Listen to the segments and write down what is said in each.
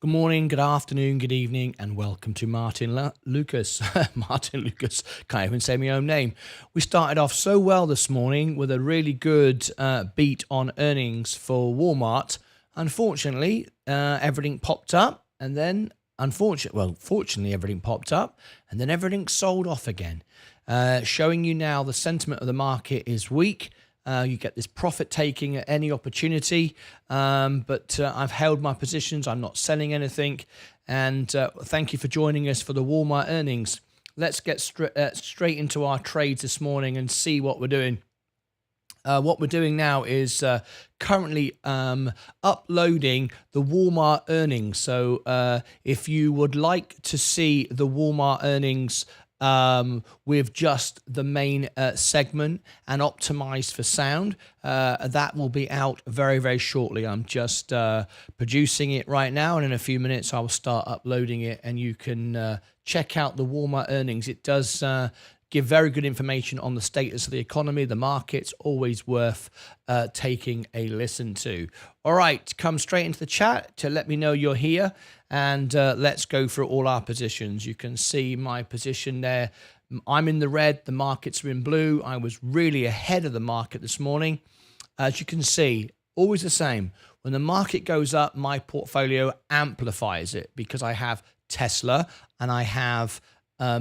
Good morning, good afternoon, good evening, and welcome to Martyn Lucas. Martyn Lucas, can't even say my own name. We started off so well this morning with a really good beat on earnings for Walmart. Unfortunately, everything popped up, and then fortunately, everything popped up, and then everything sold off again. Showing you now the sentiment of the market is weak. You get this profit taking at any opportunity, but I've held my positions. I'm not selling anything. And thank you for joining us for the Walmart earnings. Let's get straight into our trades this morning and see what we're doing. What we're doing now is currently uploading the Walmart earnings. So if you would like to see the Walmart earnings with just the main segment and optimized for sound, that will be out very, very shortly. I'm just producing it right now, and in a few minutes I will start uploading it, and you can check out the Walmart earnings. It does give very good information on the status of the economy, the markets, always worth taking a listen to. All right, come straight into the chat to let me know you're here, and let's go through all our positions. You can see my position there. I'm in the red, the markets are in blue. I was really ahead of the market this morning. As you can see, always the same. When the market goes up, my portfolio amplifies it because I have Tesla and I have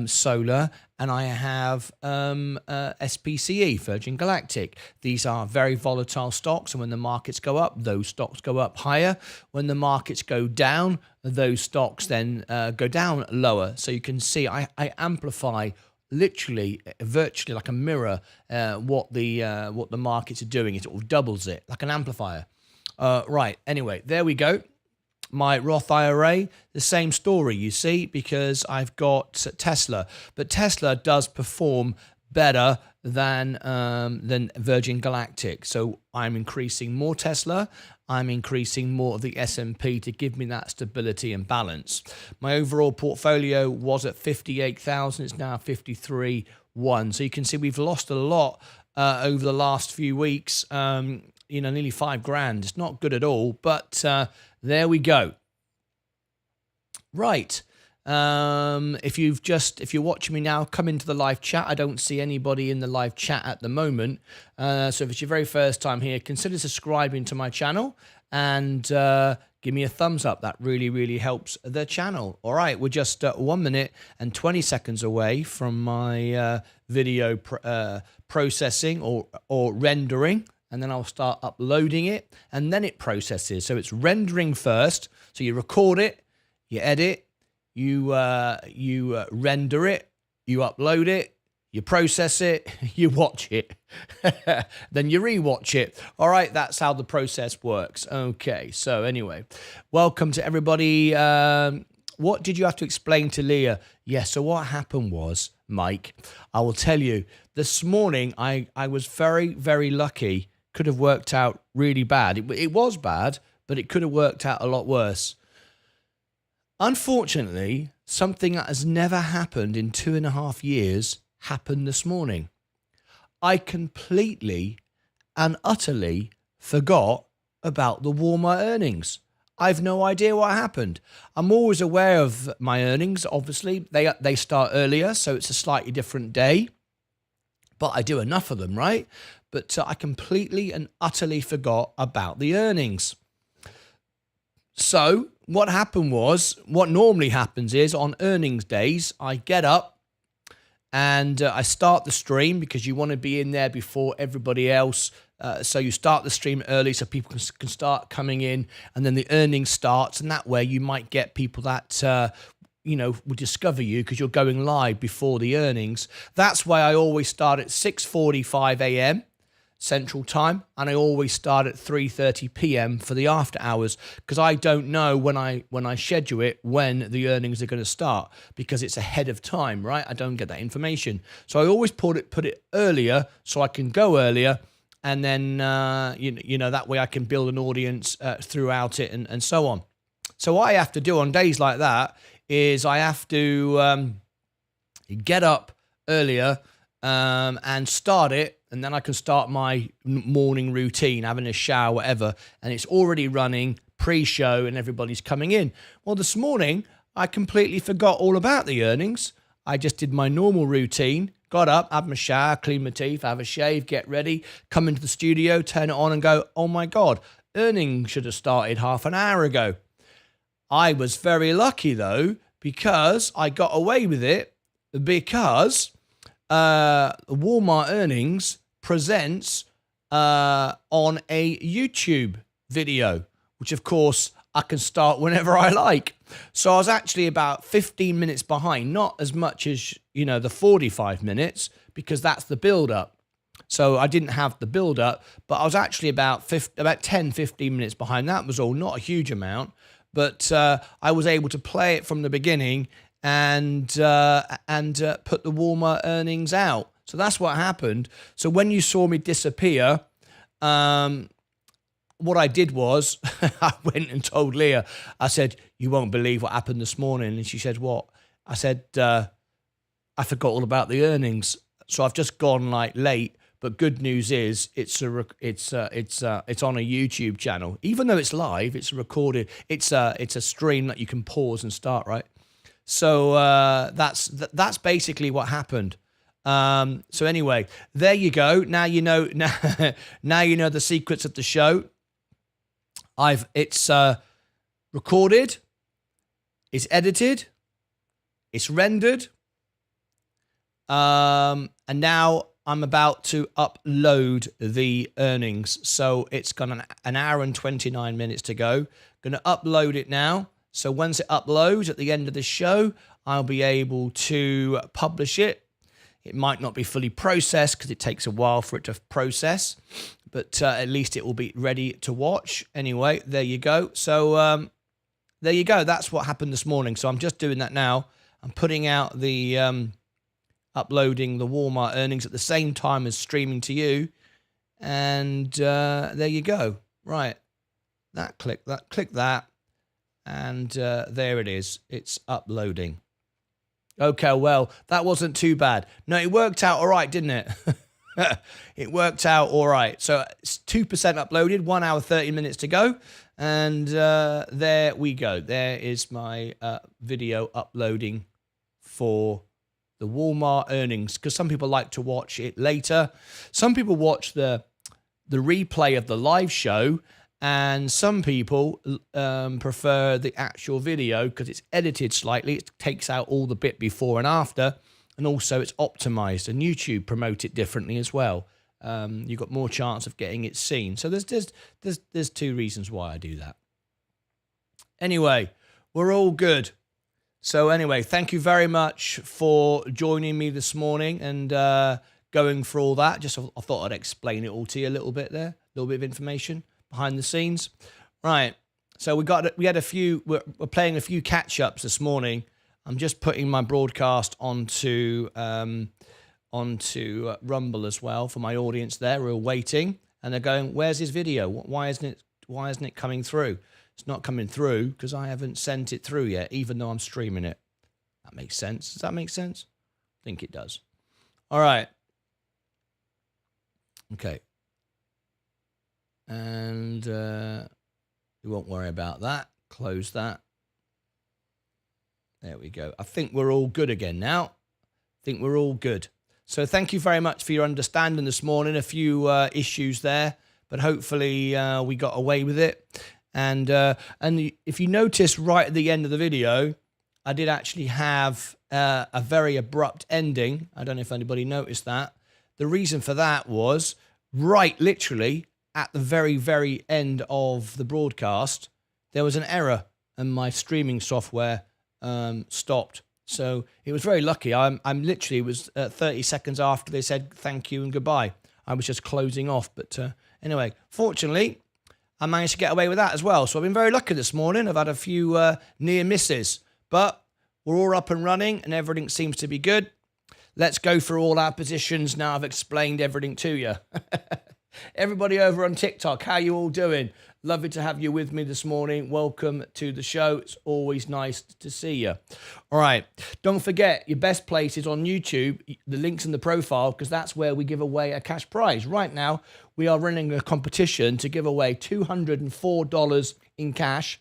solar, and I have SPCE, Virgin Galactic. These are very volatile stocks, and when the markets go up, those stocks go up higher. When the markets go down, those stocks then go down lower. So you can see I amplify literally, virtually like a mirror, what the markets are doing. It all doubles it like an amplifier. Right, anyway, there we go. My Roth IRA, the same story, you see, because I've got Tesla. But Tesla does perform better than Virgin Galactic. So I'm increasing more Tesla. I'm increasing more of the S&P to give me that stability and balance. My overall portfolio was at 58,000. It's now 53,100. So you can see we've lost a lot over the last few weeks. Nearly $5,000. It's not good at all, but there we go. Right. If you're watching me now, come into the live chat. I don't see anybody in the live chat at the moment. So if it's your very first time here, consider subscribing to my channel and give me a thumbs up. That really, really helps the channel. All right. We're just 1 minute and 20 seconds away from my video processing or rendering. And then I'll start uploading it, and then it processes. So it's rendering first. So you record it, you edit, you render it, you upload it, you process it, you watch it, then you rewatch it. All right, that's how the process works. Okay, so anyway, welcome to everybody. What did you have to explain to Leah? Yes, so what happened was, Mike, I will tell you, this morning I was very, very lucky. Could have worked out really bad. It was bad, but it could have worked out a lot worse. Unfortunately, something that has never happened in 2.5 years happened this morning. I completely and utterly forgot about the Walmart earnings. I've no idea what happened. I'm always aware of my earnings, obviously. They start earlier, so it's a slightly different day. But I do enough of them, right? But I completely and utterly forgot about the earnings. So what happened was, what normally happens is on earnings days, I get up and I start the stream because you want to be in there before everybody else. So you start the stream early so people can start coming in, and then the earnings starts, and that way you might get people that will discover you because you're going live before the earnings. That's why I always start at 6:45 a.m. Central Time, and I always start at 3:30 p.m. for the after hours, because I don't know when I schedule it when the earnings are going to start, because it's ahead of time, right? I don't get that information, so I always put it earlier so I can go earlier, and then that way I can build an audience throughout it and so on. So what I have to do on days like that is I have to get up earlier and start it, and then I can start my morning routine, having a shower, whatever, and it's already running pre-show and everybody's coming in. Well, this morning, I completely forgot all about the earnings. I just did my normal routine, got up, had my shower, clean my teeth, have a shave, get ready, come into the studio, turn it on and go, oh my God, earnings should have started half an hour ago. I was very lucky though, because I got away with it because Walmart Earnings presents on a YouTube video, which of course I can start whenever I like. So I was actually about 15 minutes behind, not as much as, the 45 minutes, because that's the build up. So I didn't have the build up, but I was actually about 10, 15 minutes behind. That was all, not a huge amount, but I was able to play it from the beginning and put the Walmart earnings out. So that's what happened. So when you saw me disappear, what I did was I went and told Leah, I said, you won't believe what happened this morning. And she said, what? I said, I forgot all about the earnings. So I've just gone late. But good news is it's on a YouTube channel. Even though it's live, it's recorded. It's a stream that you can pause and start, right? So that's basically what happened. So anyway, there you go. Now you know. Now you know the secrets of the show. It's recorded, it's edited, it's rendered, and now I'm about to upload the earnings. So it's got an hour and 29 minutes to go. Going to upload it now. So once it uploads at the end of the show, I'll be able to publish it. It might not be fully processed because it takes a while for it to process, but at least it will be ready to watch. Anyway, there you go. So there you go. That's what happened this morning. So I'm just doing that now. I'm putting out the uploading the Walmart earnings at the same time as streaming to you. And there you go. Right. Click that. And there it is. It's uploading. Okay, well, that wasn't too bad. No, it worked out all right, didn't it? It worked out all right. So it's 2% uploaded, 1 hour, 30 minutes to go. And there we go. There is my video uploading for the Walmart earnings, because some people like to watch it later. Some people watch the replay of the live show, and some people prefer the actual video because it's edited slightly. It takes out all the bit before and after, and also it's optimized, and YouTube promote it differently as well. You've got more chance of getting it seen. So there's two reasons why I do that. Anyway, we're all good. So anyway, thank you very much for joining me this morning and going for all that. Just I thought I'd explain it all to you a little bit there, a little bit of information behind the scenes. Right. So we're playing a few catch-ups this morning. I'm just putting my broadcast onto Rumble as well for my audience there who are waiting, and they're going, where's his video? Why isn't it coming through? It's not coming through because I haven't sent it through yet, even though I'm streaming it. That makes sense. Does that make sense? I think it does. All right. Okay. And we won't worry about that. Close that. There we go. I think we're all good again now. I think we're all good. So thank you very much for your understanding this morning. A few issues there, but hopefully we got away with it. And if you notice right at the end of the video, I did actually have a very abrupt ending. I don't know if anybody noticed that. The reason for that was right literally at the very, very end of the broadcast, there was an error and my streaming software stopped. So it was very lucky. I'm literally, it was 30 seconds after they said thank you and goodbye. I was just closing off. But anyway, fortunately, I managed to get away with that as well. So I've been very lucky this morning. I've had a few near misses, but we're all up and running and everything seems to be good. Let's go through all our positions now. I've explained everything to you. Everybody over on TikTok, how you all doing? Lovely to have you with me this morning. Welcome to the show. It's always nice to see you. All right. Don't forget, your best place is on YouTube. The link's in the profile because that's where we give away a cash prize. Right now, we are running a competition to give away $204 in cash.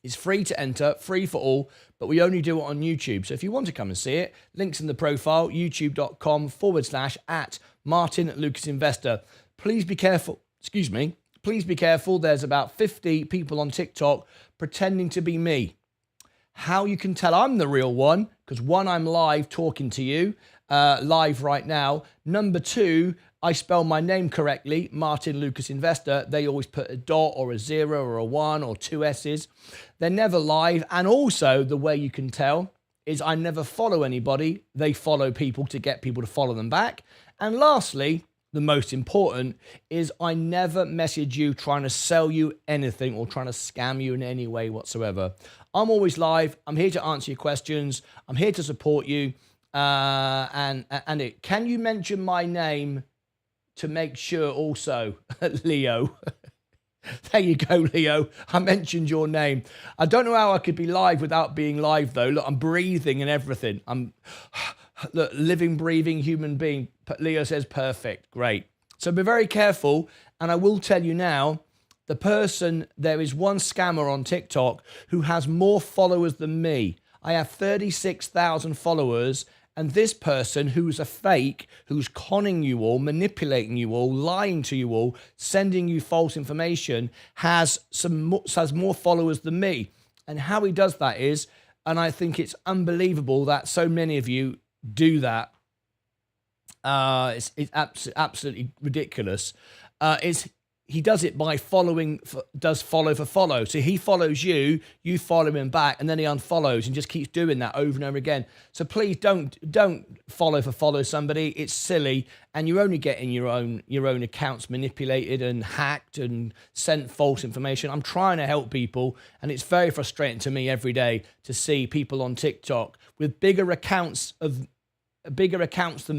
It's free to enter, free for all, but we only do it on YouTube. So if you want to come and see it, links in the profile, youtube.com/at Martyn Lucas Investor. Please be careful. Excuse me. Please be careful. There's about 50 people on TikTok pretending to be me. How you can tell I'm the real one, because one, I'm live talking to you, live right now. Number two, I spell my name correctly, Martyn Lucas Investor. They always put a dot or a 0 or a 1 or 2 S's. They're never live. And also, the way you can tell is I never follow anybody. They follow people to get people to follow them back. And lastly, the most important is I never message you trying to sell you anything or trying to scam you in any way whatsoever. I'm always live. I'm here to answer your questions. I'm here to support you. Can you mention my name to make sure also, Leo? There you go, Leo. I mentioned your name. I don't know how I could be live without being live, though. Look, I'm breathing and everything. I'm look, living, breathing human being. Leo says perfect. Great. So be very careful. And I will tell you now, there is one scammer on TikTok who has more followers than me. I have 36,000 followers. And this person who's a fake, who's conning you all, manipulating you all, lying to you all, sending you false information, has more followers than me. And how he does that is, and I think it's unbelievable that so many of you do that. It's absolutely ridiculous. He does it by follow for follow. So he follows you, you follow him back, and then he unfollows and just keeps doing that over and over again. So please don't follow for follow somebody. It's silly, and you're only getting your own accounts manipulated and hacked and sent false information. I'm trying to help people, and it's very frustrating to me every day to see people on TikTok with bigger accounts than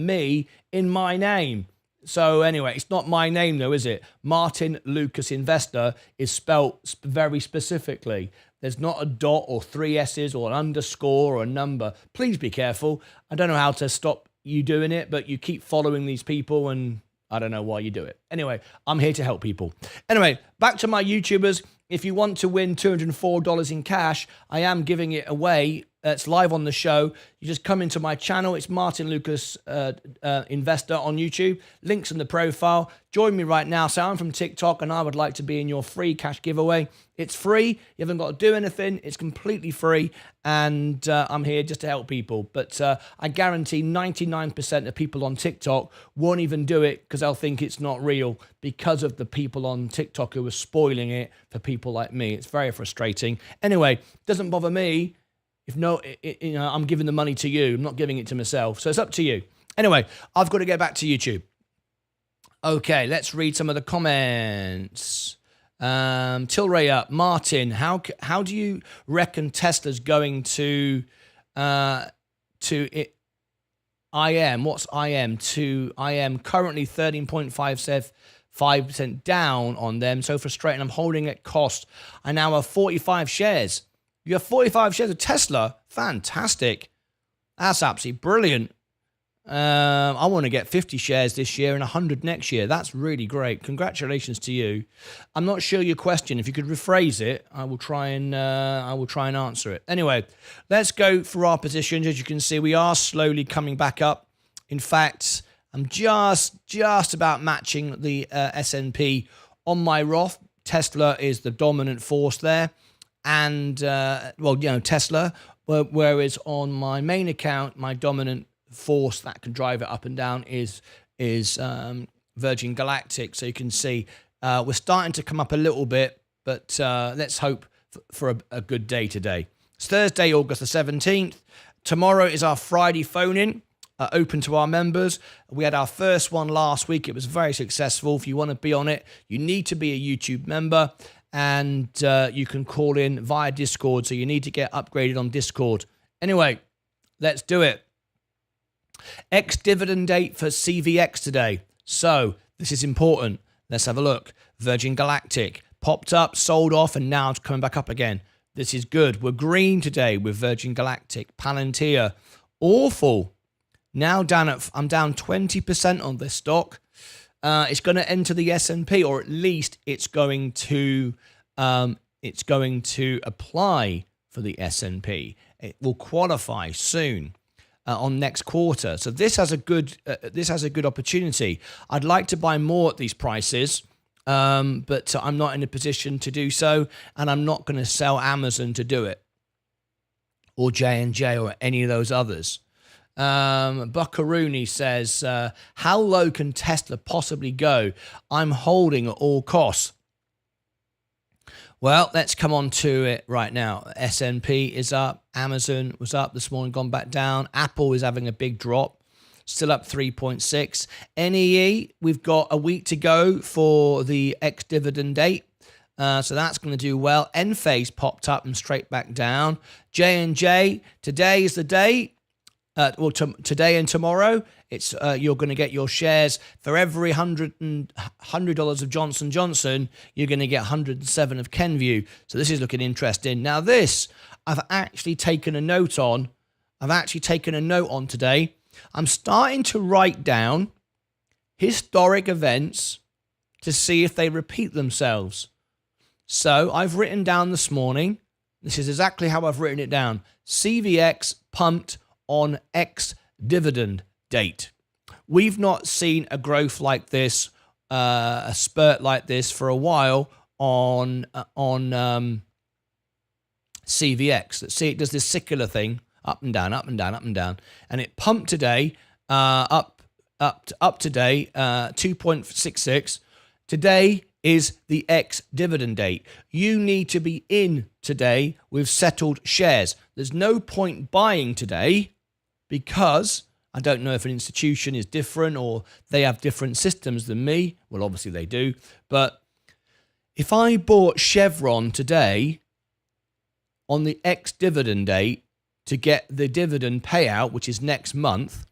me in my name. So anyway, it's not my name though, is it? Martyn Lucas Investor is spelt very specifically. There's not a dot or 3 S's or an underscore or a number. Please be careful. I don't know how to stop you doing it, but you keep following these people and I don't know why you do it. Anyway, I'm here to help people. Anyway, back to my YouTubers. If you want to win $204 in cash, I am giving it away. It's live on the show. You just come into my channel. It's Martyn Lucas Investor on YouTube. Links in the profile. Join me right now. So I'm from TikTok and I would like to be in your free cash giveaway. It's free. You haven't got to do anything. It's completely free. And I'm here just to help people. But I guarantee 99% of people on TikTok won't even do it because they'll think it's not real because of the people on TikTok who are spoiling it for people like me. It's very frustrating. Anyway, doesn't bother me. If no, I'm giving the money to you. I'm not giving it to myself. So it's up to you. Anyway, I've got to get back to YouTube. Okay, let's read some of the comments. Tilray up. Martyn, how do you reckon Tesla's going to it? IM? What's IM? To IM currently 13.5% down on them. So frustrating. I'm holding at cost. I now have 45 shares. You have 45 shares of Tesla. Fantastic. That's absolutely brilliant. I want to get 50 shares this year and 100 next year. That's really great. Congratulations to you. I'm not sure your question. If you could rephrase it, I will try and answer it. Anyway, let's go for our positions. As you can see, we are slowly coming back up. In fact, I'm just about matching the S&P on my Roth. Tesla is the dominant force there. And, Tesla, whereas on my main account, my dominant force that can drive it up and down is Virgin Galactic. So you can see we're starting to come up a little bit, but let's hope for a good day today. It's Thursday, August the 17th. Tomorrow is our Friday phone-in, open to our members. We had our first one last week. It was very successful. If you want to be on it, you need to be a YouTube member. And you can call in via Discord, so you need to get upgraded on Discord. Anyway, let's do it. Ex-dividend date for CVX today. So, this is important. Let's have a look. Virgin Galactic, Popped up, sold off, and now it's coming back up again. This is good. We're green today with Virgin Galactic, Palantir. Awful. Now I'm down 20% on this stock. It's going to enter the S&P, or at least it's going to apply for the S&P. It will qualify soon on next quarter. So this has a good opportunity. I'd like to buy more at these prices, but I'm not in a position to do so, and I'm not going to sell Amazon to do it, or J&J, or any of those others. Buckaroony says, how low can Tesla possibly go? I'm holding at all costs. Well, let's come on to it right now. S&P is up. Amazon was up this morning, gone back down. Apple is having a big drop, still up 3.6. NEE, we've got a week to go for the ex-dividend date. So that's going to do well. Enphase popped up and straight back down. J&J, today is the day. Today and tomorrow, it's you're going to get your shares for every $100 of Johnson & Johnson. You're going to get 107 of Kenvue. So this is looking interesting. Now this, I've actually taken a note on. Today. I'm starting to write down historic events to see if they repeat themselves. So I've written down this morning. This is exactly how I've written it down. CVX pumped on ex-dividend date. We've not seen a growth like this, a spurt like this for a while on CVX. Let's see, it does this secular thing, up and down, up and down, up and down, and it pumped today, up today, 2.66. Today is the ex-dividend date. You need to be in today with settled shares. There's no point buying today, because I don't know if an institution is different or they have different systems than me. Well, obviously they do. But if I bought Chevron today on the ex-dividend date to get the dividend payout, which is next month,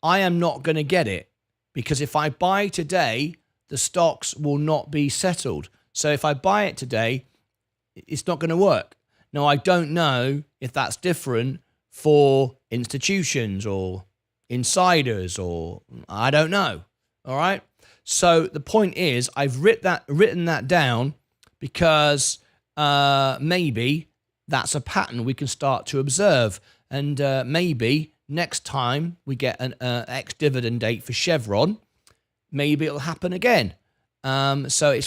I am not going to get it, because if I buy today, the stocks will not be settled. So if I buy it today, it's not going to work. Now, I don't know if that's different for institutions or insiders, or I don't know. All right. So the point is, I've written that down because maybe that's a pattern we can start to observe, and maybe next time we get an ex-dividend date for Chevron, maybe it'll happen again. So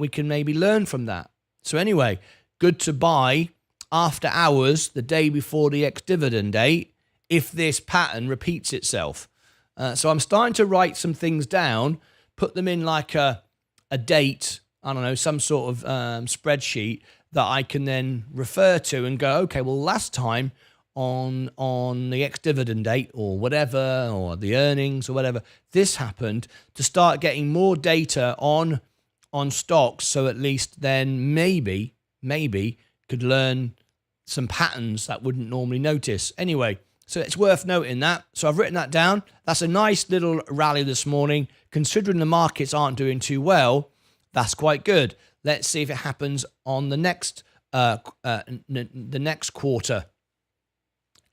we can maybe learn from that. So anyway, good to buy after hours, the day before the ex-dividend date, if this pattern repeats itself. So I'm starting to write some things down, put them in like a date, I don't know, some sort of spreadsheet that I can then refer to and go, okay, well, last time on the ex-dividend date or whatever, or the earnings or whatever, this happened, to start getting more data on stocks, so at least then maybe could learn some patterns that wouldn't normally notice. Anyway, so it's worth noting that. So I've written that down. That's a nice little rally this morning. Considering the markets aren't doing too well, that's quite good. Let's see if it happens on the next quarter,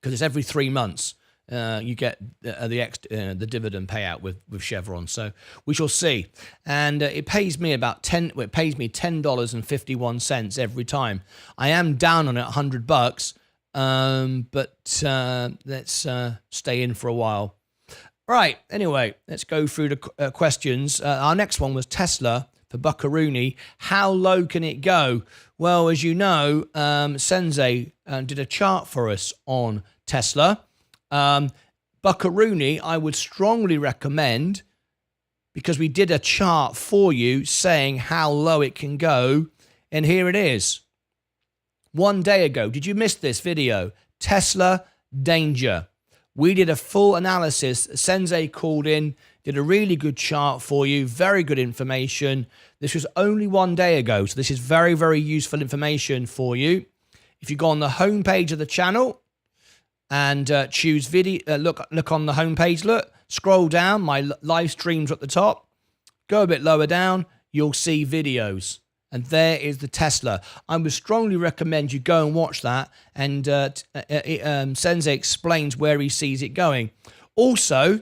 because it's every 3 months you get the dividend payout with Chevron. So we shall see. And it pays me it pays me $10.51 every time. I am down on it $100, but let's stay in for a while. Right. Anyway, let's go through the questions. Our next one was Tesla for Buckaroony. How low can it go? Well, as you know, Sensei did a chart for us on Tesla. Buckaroony, I would strongly recommend, because we did a chart for you saying how low it can go, and here it is. 1 day ago, did you miss this video? Tesla danger. We did a full analysis. Sensei called in, did a really good chart for you, very good information. This was only 1 day ago, so this is very, very useful information for you. If you go on the homepage of the channel and choose video, look on the homepage, scroll down, my live streams at the top, go a bit lower down, you'll see videos. And there is the Tesla. I would strongly recommend you go and watch that. And Sensei explains where he sees it going. Also,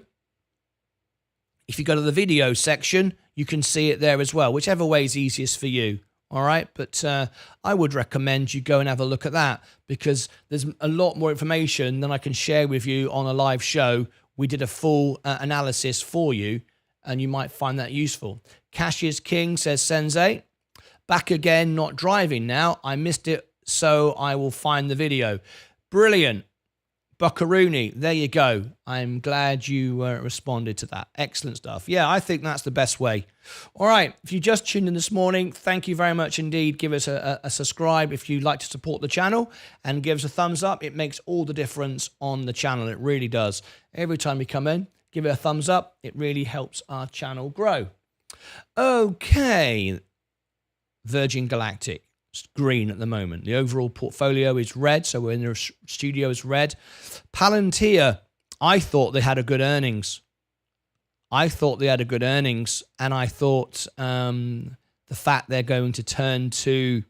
if you go to the video section, you can see it there as well, whichever way is easiest for you. All right. But I would recommend you go and have a look at that, because there's a lot more information than I can share with you on a live show. We did a full analysis for you, and you might find that useful. Cash is king, says Sensei. Back again, not driving now. I missed it, so I will find the video. Brilliant. Buckaroony, there you go. I'm glad you responded to that. Excellent stuff. Yeah, I think that's the best way. All right, if you just tuned in this morning, thank you very much indeed. Give us a subscribe if you'd like to support the channel, and give us a thumbs up. It makes all the difference on the channel. It really does. Every time you come in, give it a thumbs up. It really helps our channel grow. Okay. Virgin Galactic, it's green at the moment. The overall portfolio is red, so we're in the studio is red. Palantir, I thought they had a good earnings. And I thought the fact they're going to turn to,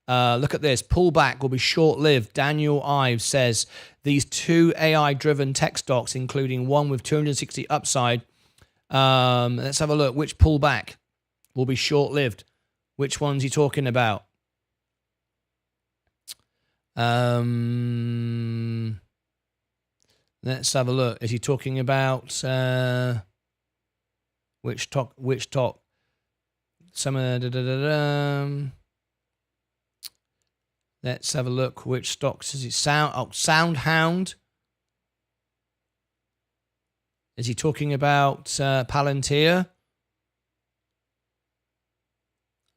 look at this, pullback will be short-lived. Daniel Ives says these two AI-driven tech stocks, including one with 260 upside. Let's have a look. Which pullback will be short-lived? Which one's he talking about? Let's have a look. Is he talking about which talk? Some let's have a look. Which stocks is it? Soundhound. Is he talking about Palantir?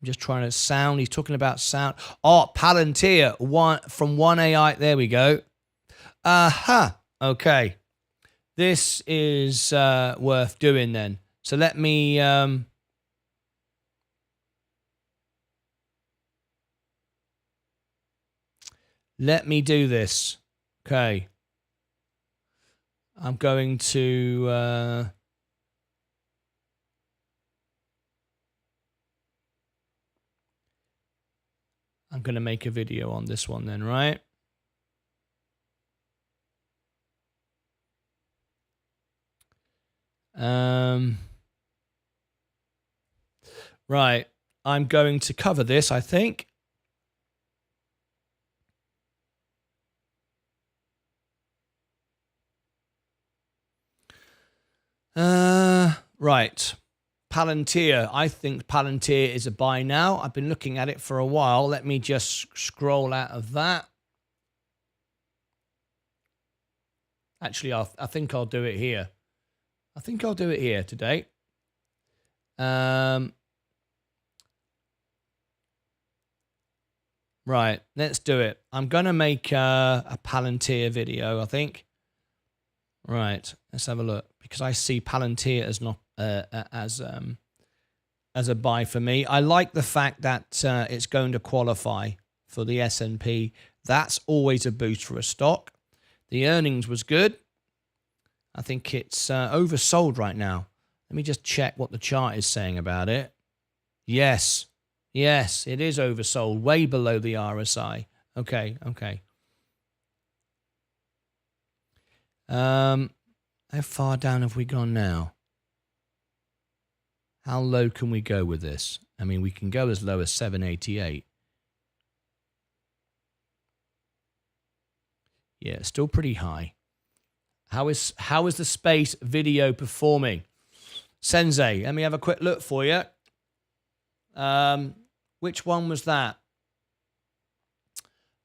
I'm just trying to sound. He's talking about sound. Oh, Palantir. From 1AI. There we go. Aha. Okay. This is worth doing then. So let me do this. Okay. I'm going to make a video on this one then, right? Right. I'm going to cover this, I think. Right. Palantir. I think Palantir is a buy now. I've been looking at it for a while. Let me just scroll out of that. Actually, I think I'll do it here. I think I'll do it here today. Right, let's do it. I'm going to make a Palantir video, I think. Right, let's have a look. Because I see Palantir as not as a buy for me. I like the fact that it's going to qualify for the S&P. That's always a boost for a stock. The earnings was good. I think it's oversold right now. Let me just check what the chart is saying about it. Yes. Yes, it is oversold, way below the RSI. Okay. How far down have we gone now? How low can we go with this? I mean, we can go as low as 788. Yeah, still pretty high. How is the space video performing? Sensei, let me have a quick look for you. Which one was that?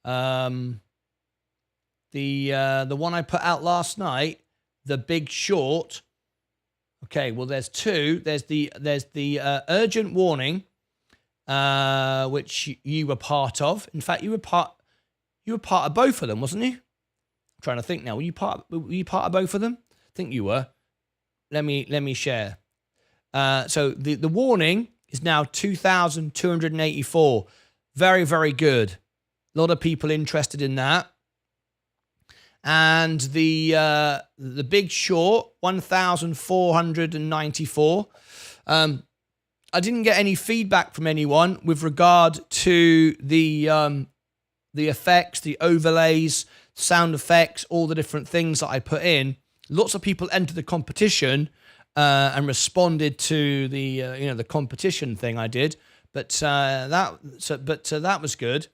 The one I put out last night, The Big Short. Okay, well there's two. There's the urgent warning, which you were part of. In fact, you were part of both of them, wasn't you? I'm trying to think now. Were you part of both of them? I think you were. Let me share. So the warning is now 2,284. Very, very good. A lot of people interested in that. And the Big Short, 1,494. I didn't get any feedback from anyone with regard to the effects, the overlays, sound effects, all the different things that I put in. Lots of people entered the competition and responded to the the competition thing I did, but that was good.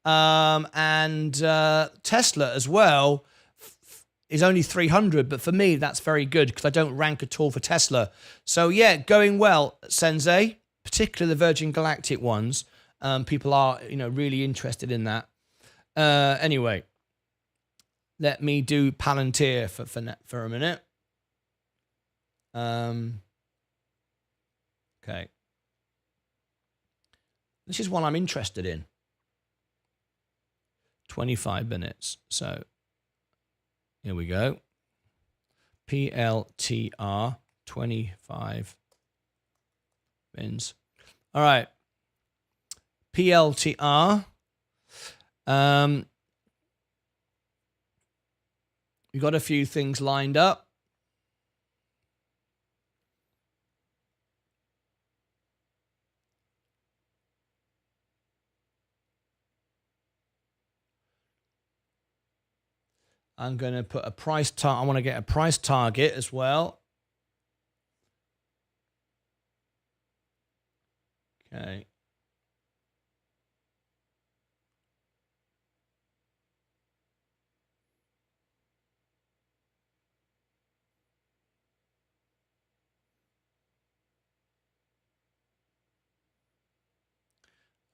And Tesla as well is only 300, but for me that's very good because I don't rank at all for Tesla. So yeah, going well, Sensei, particularly the Virgin Galactic ones. People are really interested in that. Anyway, let me do Palantir for a minute. Okay. This is one I'm interested in. 25 minutes. So here we go. PLTR 25 wins. All right. PLTR. We've got a few things lined up. I'm going to put a price target. I want to get a price target as well. Okay.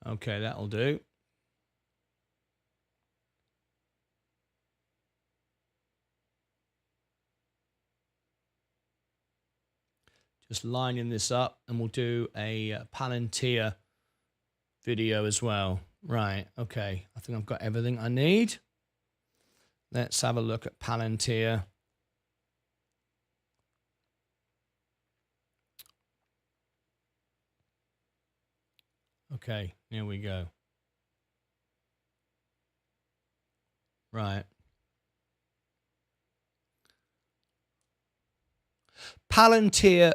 Okay, that'll do. Just lining this up, and we'll do a Palantir video as well. Right, okay. I think I've got everything I need. Let's have a look at Palantir. Okay, here we go. Right. Palantir.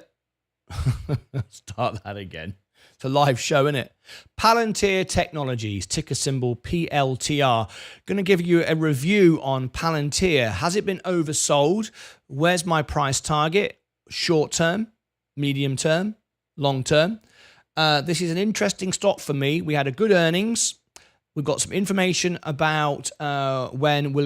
Start that again. It's a live show, isn't it? Palantir Technologies, ticker symbol PLTR. Going to give you a review on Palantir. Has it been oversold? Where's my price target? Short term, medium term, long term. This is an interesting stock for me. We had a good earnings. We've got some information about when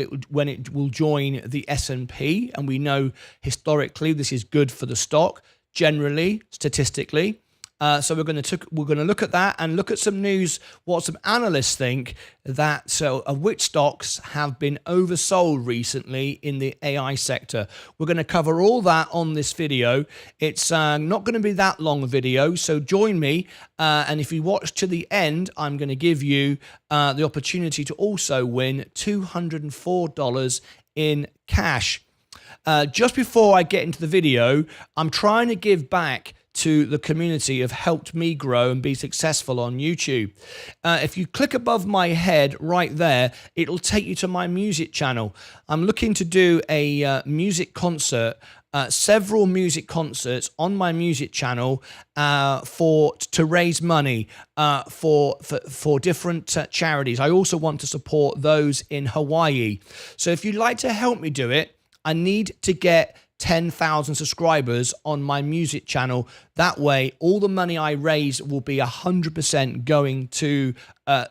it will join the S&P, and we know historically this is good for the stock, generally, statistically. So we're going to look at that and look at some news, what some analysts think of which stocks have been oversold recently in the AI sector. We're going to cover all that on this video. It's not going to be that long a video, so join me. And if you watch to the end, I'm going to give you the opportunity to also win $204 in cash. Just before I get into the video, I'm trying to give back to the community have helped me grow and be successful on YouTube. If you click above my head right there, it'll take you to my music channel. I'm looking to do a music concert, several music concerts on my music channel to raise money for different charities. I also want to support those in Hawaii. So if you'd like to help me do it, I need to get 10,000 subscribers on my music channel. That way, all the money I raise will be 100% going to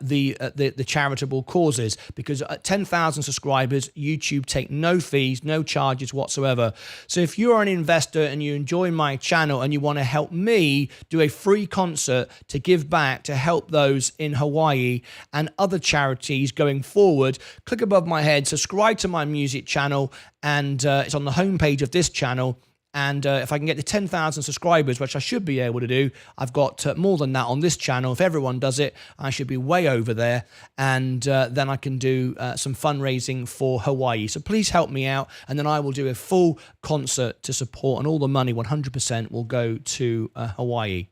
the charitable causes, because at 10,000 subscribers, YouTube take no fees, no charges whatsoever. So if you're an investor and you enjoy my channel and you want to help me do a free concert to give back to help those in Hawaii and other charities going forward, click above my head, subscribe to my music channel, and it's on the homepage of this channel. And if I can get to 10,000 subscribers, which I should be able to do, I've got more than that on this channel. If everyone does it, I should be way over there. And then I can do some fundraising for Hawaii. So please help me out. And then I will do a full concert to support. And all the money, 100%, will go to Hawaii.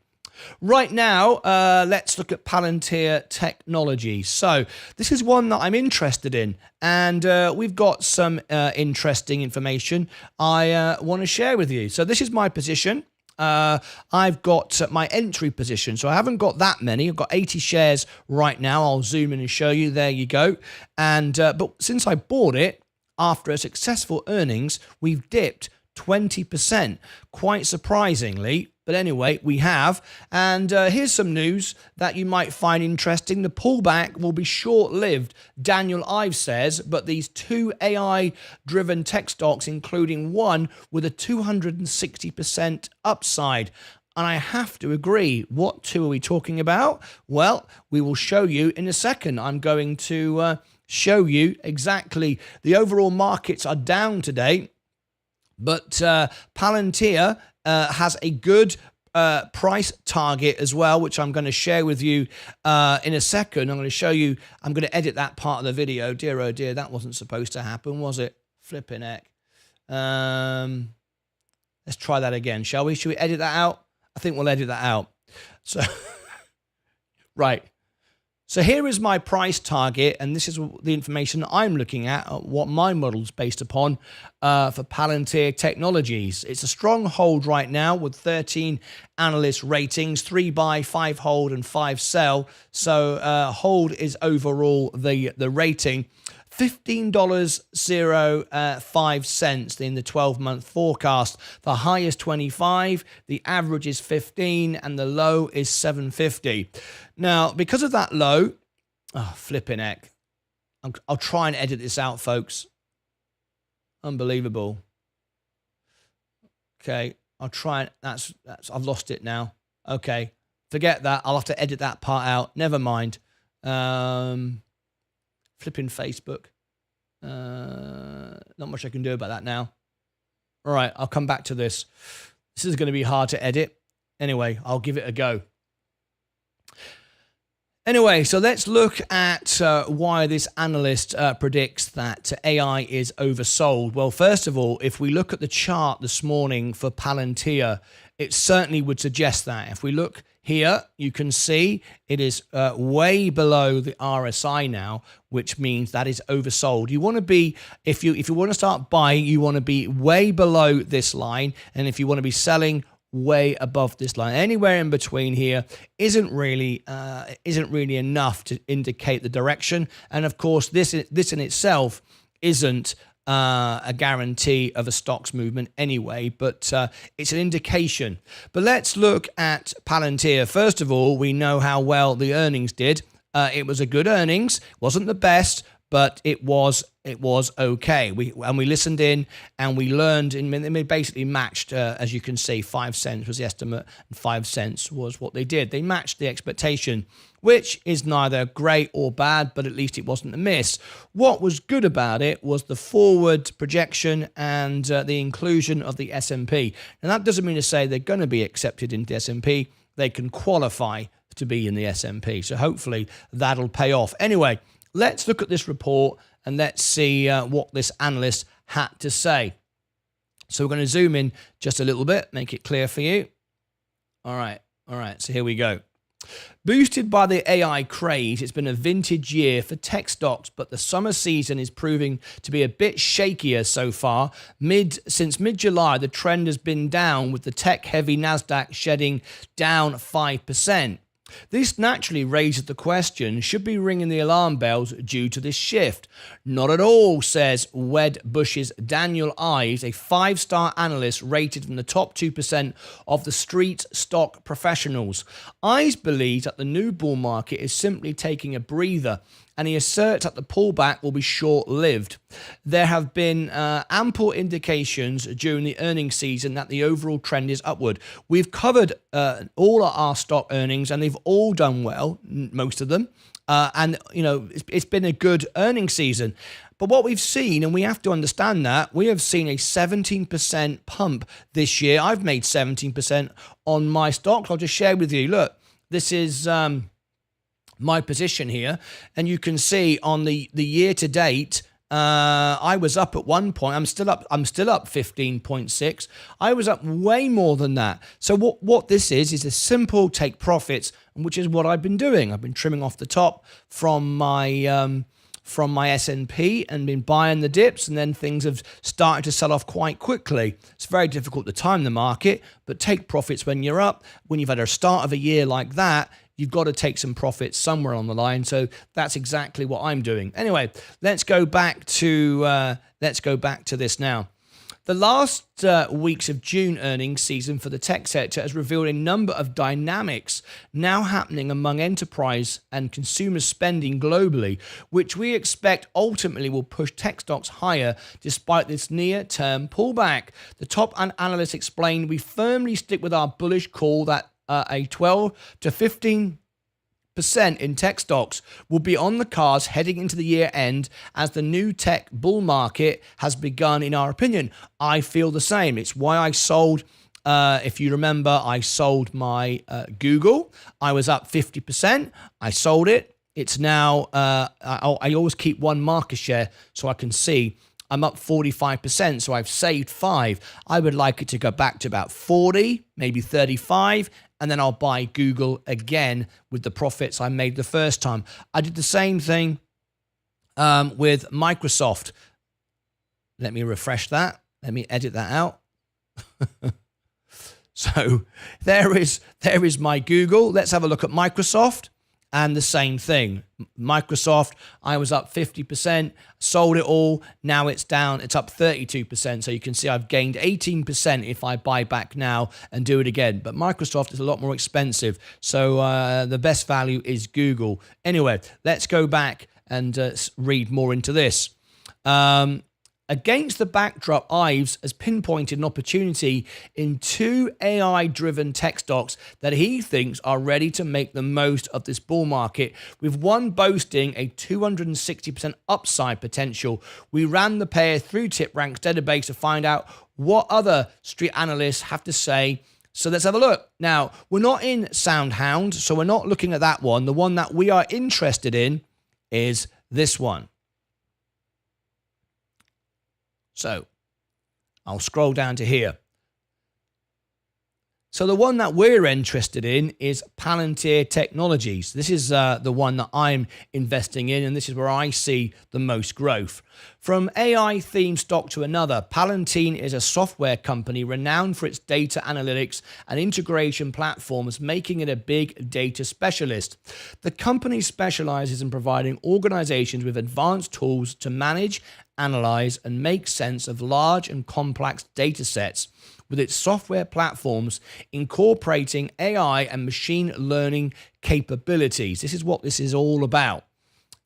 Right now, let's look at Palantir Technology. So this is one that I'm interested in, and we've got some interesting information I want to share with you. So this is my position. I've got my entry position. So I haven't got that many. I've got 80 shares right now. I'll zoom in and show you. There you go. And but since I bought it after a successful earnings, we've dipped 20%, quite surprisingly. But anyway, we have. And here's some news that you might find interesting. The pullback will be short-lived, Daniel Ives says, but these two AI-driven tech stocks, including one with a 260% upside. And I have to agree. What two are we talking about? Well, we will show you in a second. I'm going to show you exactly. The overall markets are down today, but Palantir has a good price target as well, which I'm going to share with you in a second. I'm going to show you. I'm going to edit that part of the video. Dear, oh dear, that wasn't supposed to happen, was it? Flipping heck. Let's try that again, shall we? Should we edit that out? I think we'll edit that out. So, right. So here is my price target, and this is the information I'm looking at, what my model's based upon for Palantir Technologies. It's a strong hold right now with 13 analyst ratings, 3 buy, 5 hold, and 5 sell. So hold is overall the rating. $15.05 in the 12-month forecast. The high is 25, the average is 15, and the low is 750. Now, because of that low, flipping heck. I'll try and edit this out, folks. Unbelievable. Okay, I'll try and that's I've lost it now. Okay, forget that. I'll have to edit that part out. Never mind. Flipping Facebook. Not much I can do about that now. All right, I'll come back to this. This is going to be hard to edit. Anyway, I'll give it a go. Anyway, so let's look at why this analyst predicts that AI is oversold. Well, first of all, if we look at the chart this morning for Palantir, it certainly would suggest that. If we look here, you can see it is way below the RSI now, which means that is oversold. You want to be, if you want to start buying, you want to be way below this line, and if you want to be selling, way above this line. Anywhere in between here isn't really enough to indicate the direction. And of course, this in itself isn't a guarantee of a stocks movement anyway, but it's an indication. But let's look at Palantir. First of all, we know how well the earnings did. It was a good earnings. Wasn't the best, but it was okay. We listened in and we learned. They basically matched, as you can see, 5 cents was the estimate, and 5 cents was what they did. They matched the expectation, which is neither great or bad, but at least it wasn't a miss. What was good about it was the forward projection and the inclusion of the S&P. And that doesn't mean to say they're going to be accepted into the S&P. They can qualify to be in the S&P. So hopefully that'll pay off. Anyway, let's look at this report and let's see what this analyst had to say. So we're going to zoom in just a little bit, make it clear for you. All right. So here we go. Boosted by the AI craze, it's been a vintage year for tech stocks, but the summer season is proving to be a bit shakier so far. Since mid-July, the trend has been down, with the tech-heavy Nasdaq shedding down 5%. This naturally raises the question, should be ringing the alarm bells due to this shift? Not at all, says Wedbush's Daniel Ives, a 5-star analyst rated from the top 2% of the street stock professionals. Ives believes that the new bull market is simply taking a breather, and he asserts that the pullback will be short-lived. There have been ample indications during the earnings season that the overall trend is upward. We've covered all our stock earnings, and they've all done well, most of them. And, it's been a good earnings season. But what we've seen, and we have to understand that, we have seen a 17% pump this year. I've made 17% on my stocks. I'll just share with you. Look, this is my position here, and you can see on the year to date, I was up at one point. I'm still up 15.6. I was up way more than that. So what this is a simple take profits, which is what I've been doing. I've been trimming off the top from my from my S&P and been buying the dips, and then things have started to sell off quite quickly. It's very difficult to time the market, but take profits when you're up. When you've had a start of a year like that, you've got to take some profits somewhere on the line. So that's exactly what I'm doing. Anyway, let's go back to this now. The last weeks of June earnings season for the tech sector has revealed a number of dynamics now happening among enterprise and consumer spending globally, which we expect ultimately will push tech stocks higher despite this near-term pullback. The top analysts explained we firmly stick with our bullish call that a 12 to 15% in tech stocks will be on the cards heading into the year end as the new tech bull market has begun, in our opinion. I feel the same. It's why I sold, if you remember, I sold my Google. I was up 50%. I sold it. It's now, I always keep one market share so I can see. I'm up 45%, so I've saved 5. I would like it to go back to about 40, maybe 35, and then I'll buy Google again with the profits I made the first time. I did the same thing with Microsoft. Let me refresh that. Let me edit that out. So there is my Google. Let's have a look at Microsoft. And the same thing. Microsoft, I was up 50%, sold it all. Now it's down, it's up 32%. So you can see I've gained 18% if I buy back now and do it again. But Microsoft is a lot more expensive. So the best value is Google. Anyway, let's go back and read more into this. Against the backdrop, Ives has pinpointed an opportunity in 2 AI-driven tech stocks that he thinks are ready to make the most of this bull market, with one boasting a 260% upside potential. We ran the pair through TipRank's database to find out what other street analysts have to say. So let's have a look. Now, we're not in SoundHound, so we're not looking at that one. The one that we are interested in is this one. So I'll scroll down to here. So the one that we're interested in is Palantir Technologies. This is the one that I'm investing in, and this is where I see the most growth. From AI-themed stock to another, Palantir is a software company renowned for its data analytics and integration platforms, making it a big data specialist. The company specializes in providing organizations with advanced tools to manage, analyze, and make sense of large and complex data sets, with its software platforms incorporating AI and machine learning capabilities. This is what this is all about.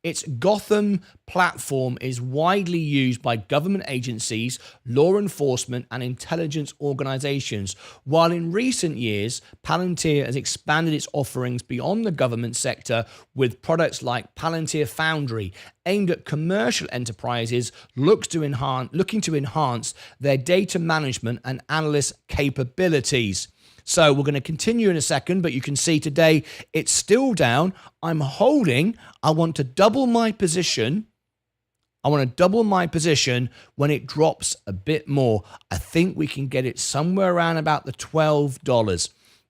Its Gotham platform is widely used by government agencies, law enforcement, and intelligence organizations, while in recent years, Palantir has expanded its offerings beyond the government sector with products like Palantir Foundry, aimed at commercial enterprises looking to enhance their data management and analyst capabilities. So we're going to continue in a second, but you can see today it's still down. I'm holding. I want to double my position. When it drops a bit more. I think we can get it somewhere around about the $12.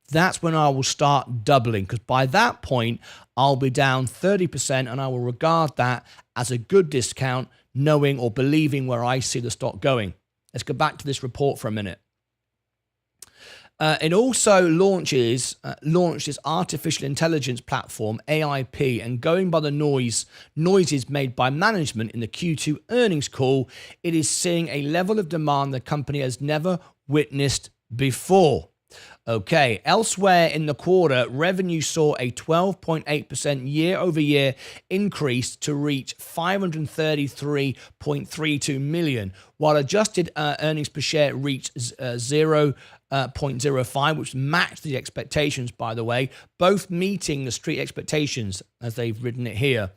That's when I will start doubling, because by that point, I'll be down 30%, and I will regard that as a good discount, knowing or believing where I see the stock going. Let's go back to this report for a minute. It also launched its artificial intelligence platform, AIP, and going by the noises made by management in the Q2 earnings call, it is seeing a level of demand the company has never witnessed before. Okay, elsewhere in the quarter, revenue saw a 12.8% year-over-year increase to reach $533.32 million, while adjusted earnings per share reached 0.05, which matched the expectations, by the way, both meeting the street expectations as they've written it here.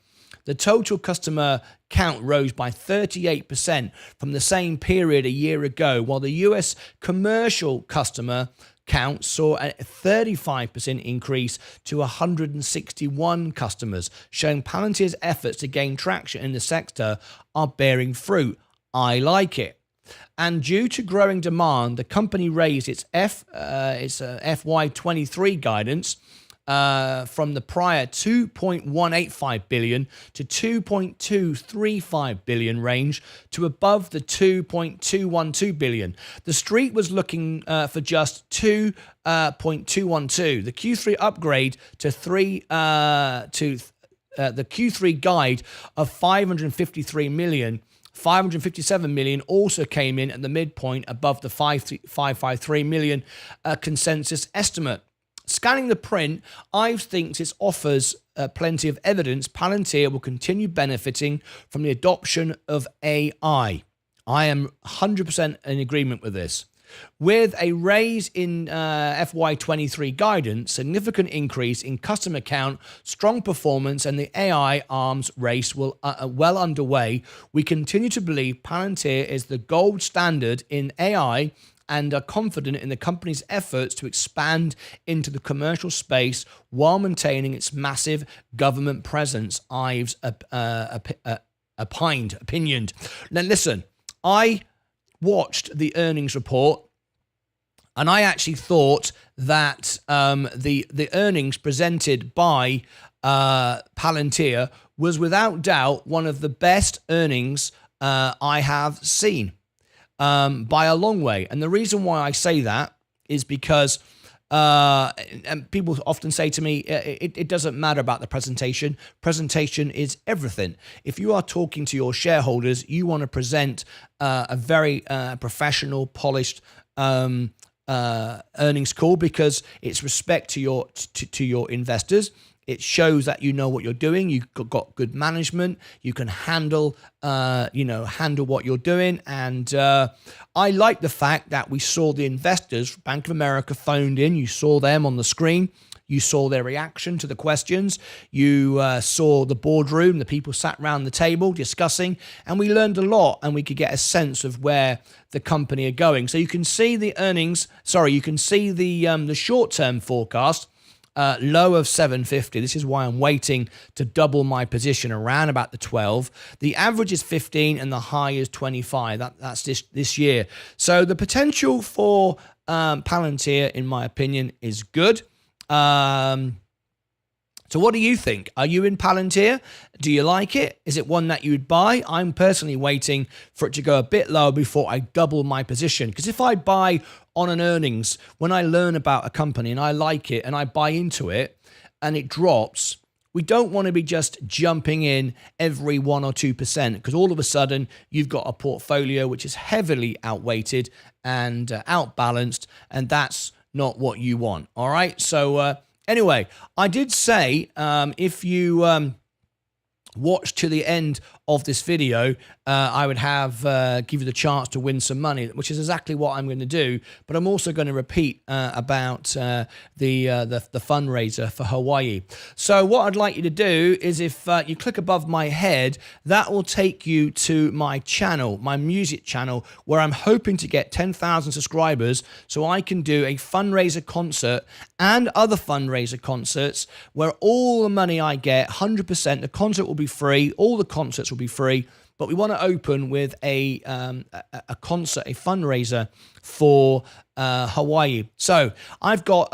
The total customer count rose by 38% from the same period a year ago, while the US commercial customer count saw a 35% increase to 161 customers, showing Palantir's efforts to gain traction in the sector are bearing fruit. I like it. And due to growing demand, the company raised its FY23 guidance from the prior 2.185 billion to 2.235 billion range to above the 2.212 billion. The street was looking for just 2.212. The Q3 upgrade to the Q3 guide of 557 million also came in at the midpoint above the 553 million consensus estimate. Scanning the print, Ives thinks it offers plenty of evidence Palantir will continue benefiting from the adoption of AI. I am 100% in agreement with this. With a raise in FY23 guidance, significant increase in customer count, strong performance, and the AI arms race well underway, we continue to believe Palantir is the gold standard in AI and are confident in the company's efforts to expand into the commercial space while maintaining its massive government presence. Ives opined. Now listen, I watched the earnings report, and I actually thought that the earnings presented by Palantir was without doubt one of the best earnings I have seen by a long way. And the reason why I say that is because and people often say to me, it doesn't matter about the presentation. Presentation is everything. If you are talking to your shareholders, you want to present a very professional, polished earnings call, because it's respect to your investors. It shows that you know what you're doing. You've got good management. You can handle what you're doing. And I like the fact that we saw the investors, Bank of America phoned in. You saw them on the screen. You saw their reaction to the questions. You saw the boardroom. The people sat around the table discussing, and we learned a lot, and we could get a sense of where the company are going. So you can see the earnings. Sorry, you can see the short-term forecast. Low of 750. This is why I'm waiting to double my position around about the 12. The average is 15 and the high is 25. That's this year. So the potential for Palantir, in my opinion, is good. So what do you think? Are you in Palantir? Do you like it? Is it one that you would buy? I'm personally waiting for it to go a bit lower before I double my position. Because if I buy on an earnings, when I learn about a company and I like it and I buy into it and it drops, we don't want to be just jumping in every 1 or 2%, because all of a sudden you've got a portfolio which is heavily outweighted and outbalanced, and that's not what you want. All right. So anyway, I did say if you watch to the end of this video, I would give you the chance to win some money, which is exactly what I'm going to do. But I'm also going to repeat about the fundraiser for Hawaii. So what I'd like you to do is, if you click above my head, that will take you to my channel, my music channel, where I'm hoping to get 10,000 subscribers so I can do a fundraiser concert and other fundraiser concerts where all the money I get, 100%, the concert will be free, all the concerts will be free, but we want to open with a concert, a fundraiser for Hawaii. So I've got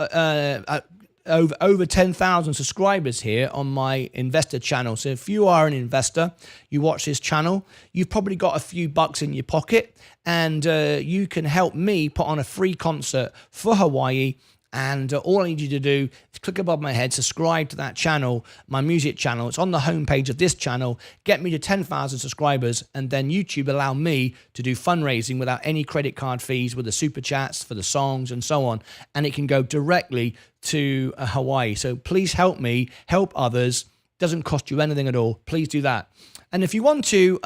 over 10,000 subscribers here on my investor channel. So if you are an investor, you watch this channel, you've probably got a few bucks in your pocket, and you can help me put on a free concert for Hawaii. And all I need you to do is click above my head, subscribe to that channel, my music channel. It's on the homepage of this channel. Get me to 10,000 subscribers, and then YouTube allow me to do fundraising without any credit card fees, with the super chats for the songs and so on. And it can go directly to Hawaii. So please help me, help others. Doesn't cost you anything at all. Please do that. And if you want to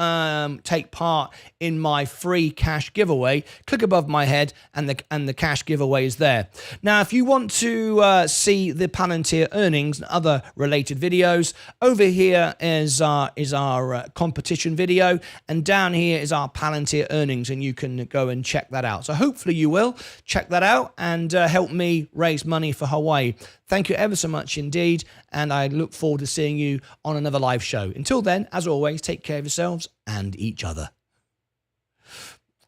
take part in my free cash giveaway, click above my head, and the cash giveaway is there. Now, if you want to see the Palantir earnings and other related videos, over here is our competition video, and down here is our Palantir earnings, and you can go and check that out. So hopefully you will check that out and help me raise money for Hawaii. Thank you ever so much indeed, and I look forward to seeing you on another live show. Until then, as always, take care of yourselves and each other.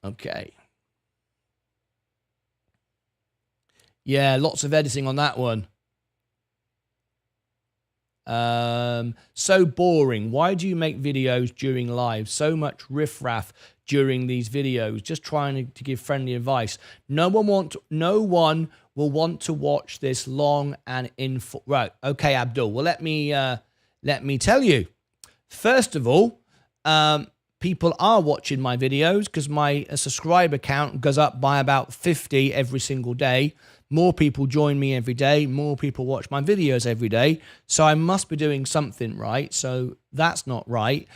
Okay. Yeah, lots of editing on that one. So boring. Why do you make videos during live? So much riffraff during these videos. Just trying to give friendly advice. No one will want to watch this long and info. Right. Okay, Abdul. Well, let me tell you. First of all, people are watching my videos because my subscriber count goes up by about 50 every single day. More people join me every day. More people watch my videos every day. So I must be doing something right. So that's not right.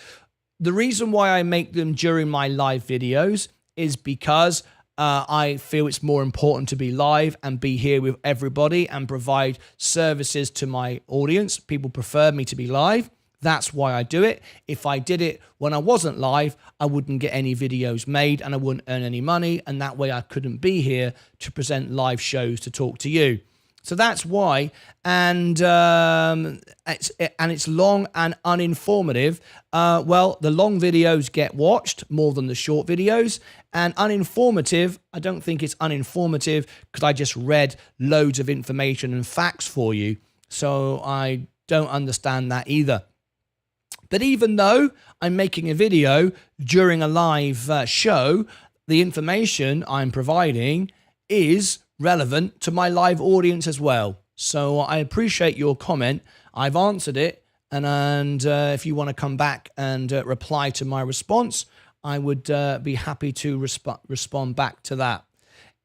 The reason why I make them during my live videos is because I feel it's more important to be live and be here with everybody and provide services to my audience. People prefer me to be live. That's why I do it. If I did it when I wasn't live, I wouldn't get any videos made and I wouldn't earn any money. And that way I couldn't be here to present live shows to talk to you. So that's why. And it's long and uninformative. Well, the long videos get watched more than the short videos. And uninformative, I don't think it's uninformative because I just read loads of information and facts for you. So I don't understand that either. But even though I'm making a video during a live show, the information I'm providing is relevant to my live audience as well. So I appreciate your comment. I've answered it. And if you want to come back and reply to my response, I would be happy to respond back to that.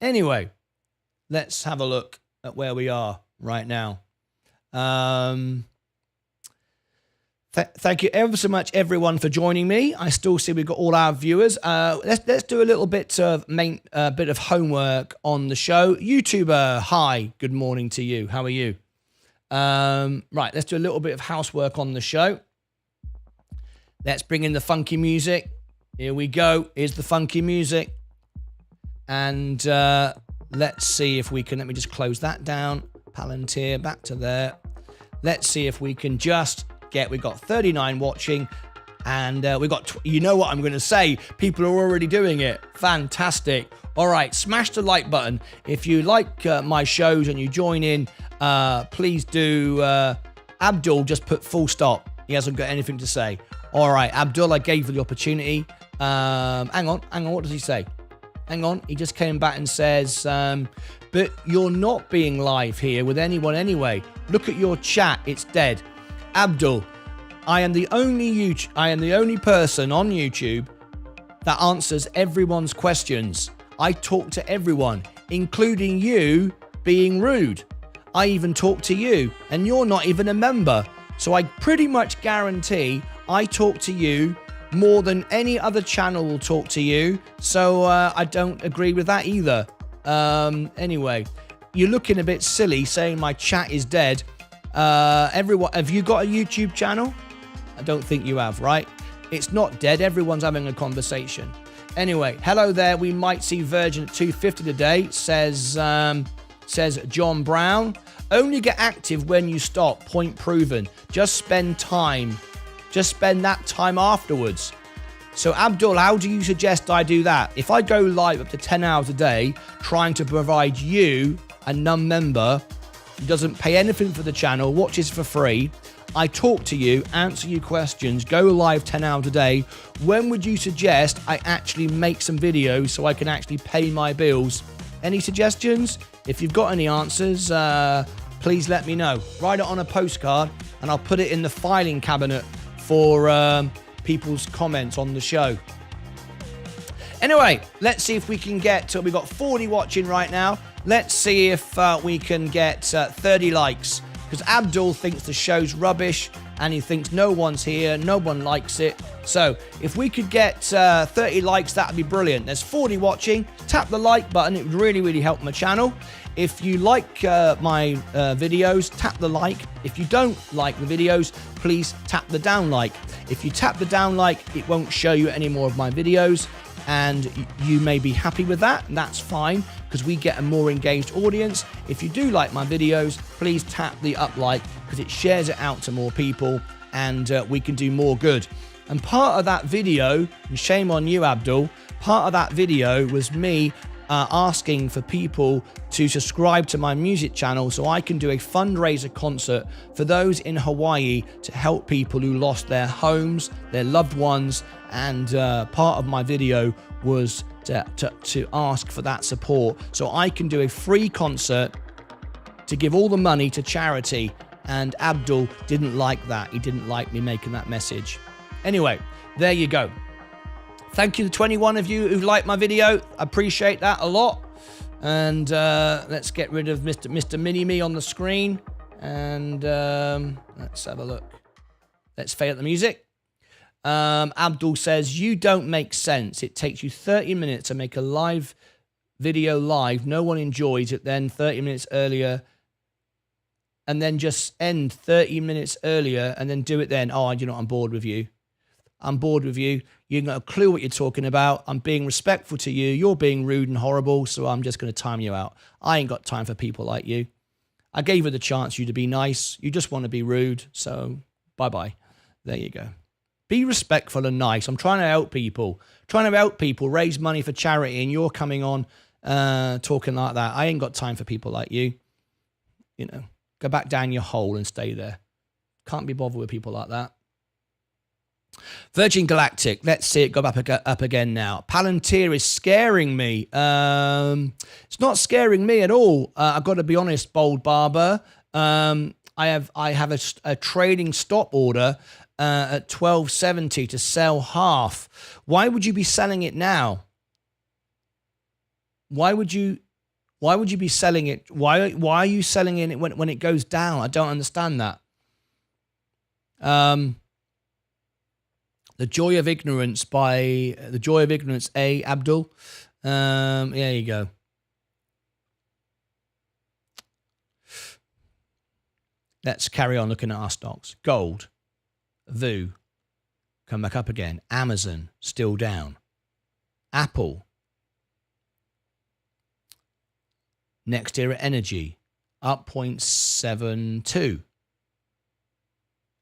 Anyway, let's have a look at where we are right now. Thank you ever so much, everyone, for joining me. I still see we've got all our viewers. Let's do a little bit of bit of homework on the show. YouTuber, hi, good morning to you. How are you? Right, let's do a little bit of housework on the show. Let's bring in the funky music. Here we go. Here's the funky music. And let's see if we can, let me just close that down. Palantir, back to there. Let's see if we can just we've got 39 watching and we got, you know what I'm going to say, people are already doing it. Fantastic. All right, smash the like button. If you like my shows and you join in, please do. Abdul just put full stop. He hasn't got anything to say. All right, Abdul, I gave you the opportunity. Hang on, what does he say? Hang on, he just came back and says, but you're not being live here with anyone anyway. Look at your chat, it's dead. Abdul, I am the only person on YouTube that answers everyone's questions. I talk to everyone, including you being rude. I even talk to you, and you're not even a member. So I pretty much guarantee I talk to you more than any other channel will talk to you. So I don't agree with that either. Anyway, you're looking a bit silly saying my chat is dead. Everyone, have you got a YouTube channel? I don't think you have, right? It's not dead. Everyone's having a conversation. Anyway, hello there. We might see Virgin at 250 today, says John Brown. Only get active when you stop. Point proven. Just spend time. Just spend that time afterwards. So Abdul, how do you suggest I do that? If I go live up to 10 hours a day, trying to provide you, a non-member, who doesn't pay anything for the channel, watches for free, I talk to you, answer your questions, go live 10 hours a day, when would you suggest I actually make some videos so I can actually pay my bills? Any suggestions? If you've got any answers, please let me know. Write it on a postcard and I'll put it in the filing cabinet for people's comments on the show. Anyway, let's see if we can get we've got 40 watching right now. Let's see if we can get 30 likes. Because Abdul thinks the show's rubbish and he thinks no one's here, no one likes it. So if we could get 30 likes, that would be brilliant. There's 40 watching. Tap the like button. It would really, really help my channel. If you like my videos, tap the like. If you don't like the videos, please tap the down like. If you tap the down like, it won't show you any more of my videos. And you may be happy with that, and that's fine because we get a more engaged audience. If you do like my videos, please tap the up like because it shares it out to more people and we can do more good. And part of that video, and shame on you, Abdul, part of that video was me asking for people to subscribe to my music channel so I can do a fundraiser concert for those in Hawaii to help people who lost their homes, their loved ones, and part of my video was to ask for that support so I can do a free concert to give all the money to charity. And Abdul didn't like that. He didn't like me making that message. Anyway, there you go. Thank you to 21 of you who liked my video. I appreciate that a lot. And let's get rid of Mr. Mini-Me on the screen. And let's have a look. Let's fade out the music. Abdul says, you don't make sense. It takes you 30 minutes to make a live video live. No one enjoys it. Then 30 minutes earlier. And then just end 30 minutes earlier and then do it then. Oh, you know, I'm bored with you. I'm bored with you. You haven't got a clue what you're talking about. I'm being respectful to you. You're being rude and horrible, so I'm just going to time you out. I ain't got time for people like you. I gave her the chance you to be nice. You just want to be rude, so bye-bye. There you go. Be respectful and nice. I'm trying to help people. Trying to help people raise money for charity, and you're coming on talking like that. I ain't got time for people like you. You know. Go back down your hole and stay there. Can't be bothered with people like that. Virgin Galactic. Let's see it go up again now. Palantir is scaring me. It's not scaring me at all. I've got to be honest, Bold Barber. I have a trading stop order at 12.70 to sell half. Why would you be selling it now? Why would you be selling it? Why are you selling it when it goes down? I don't understand that. The Joy of Ignorance Abdul. There you go. Let's carry on looking at our stocks. Gold, VU, come back up again. Amazon, still down. Apple, Next Era Energy, up 0.72.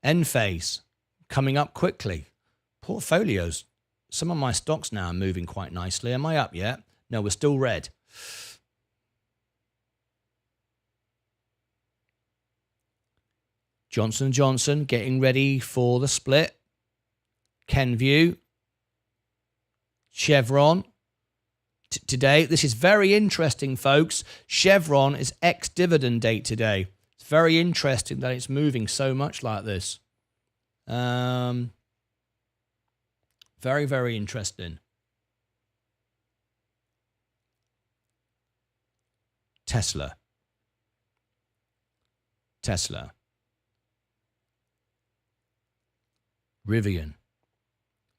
Enphase, coming up quickly. Portfolios, some of my stocks now are moving quite nicely. Am I up yet? No, we're still red. Johnson & Johnson getting ready for the split. Kenvue, Chevron. Today, this is very interesting, folks. Chevron is ex-dividend date today. It's very interesting that it's moving so much like this. Very, very interesting. Tesla. Rivian.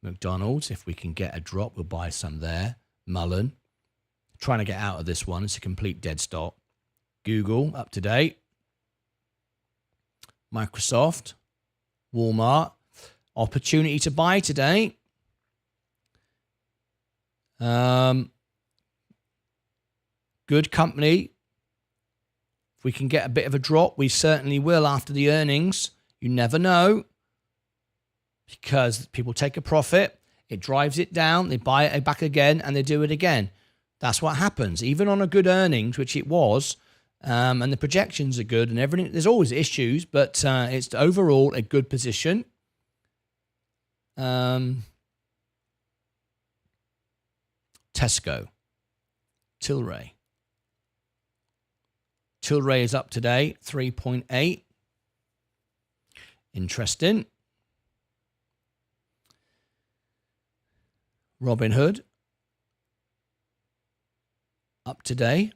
McDonald's, if we can get a drop, we'll buy some there. Mullen. Trying to get out of this one. It's a complete dead stop. Google, up to date. Microsoft. Walmart. Opportunity to buy today. Good company. If we can get a bit of a drop, we certainly will after the earnings. You never know. Because people take a profit, it drives it down, they buy it back again, and they do it again. That's what happens. Even on a good earnings, which it was, and the projections are good and everything. There's always issues, but it's overall a good position. Tesco. Tilray. Tilray is up today, 3.8. Interesting. Robinhood. Up today.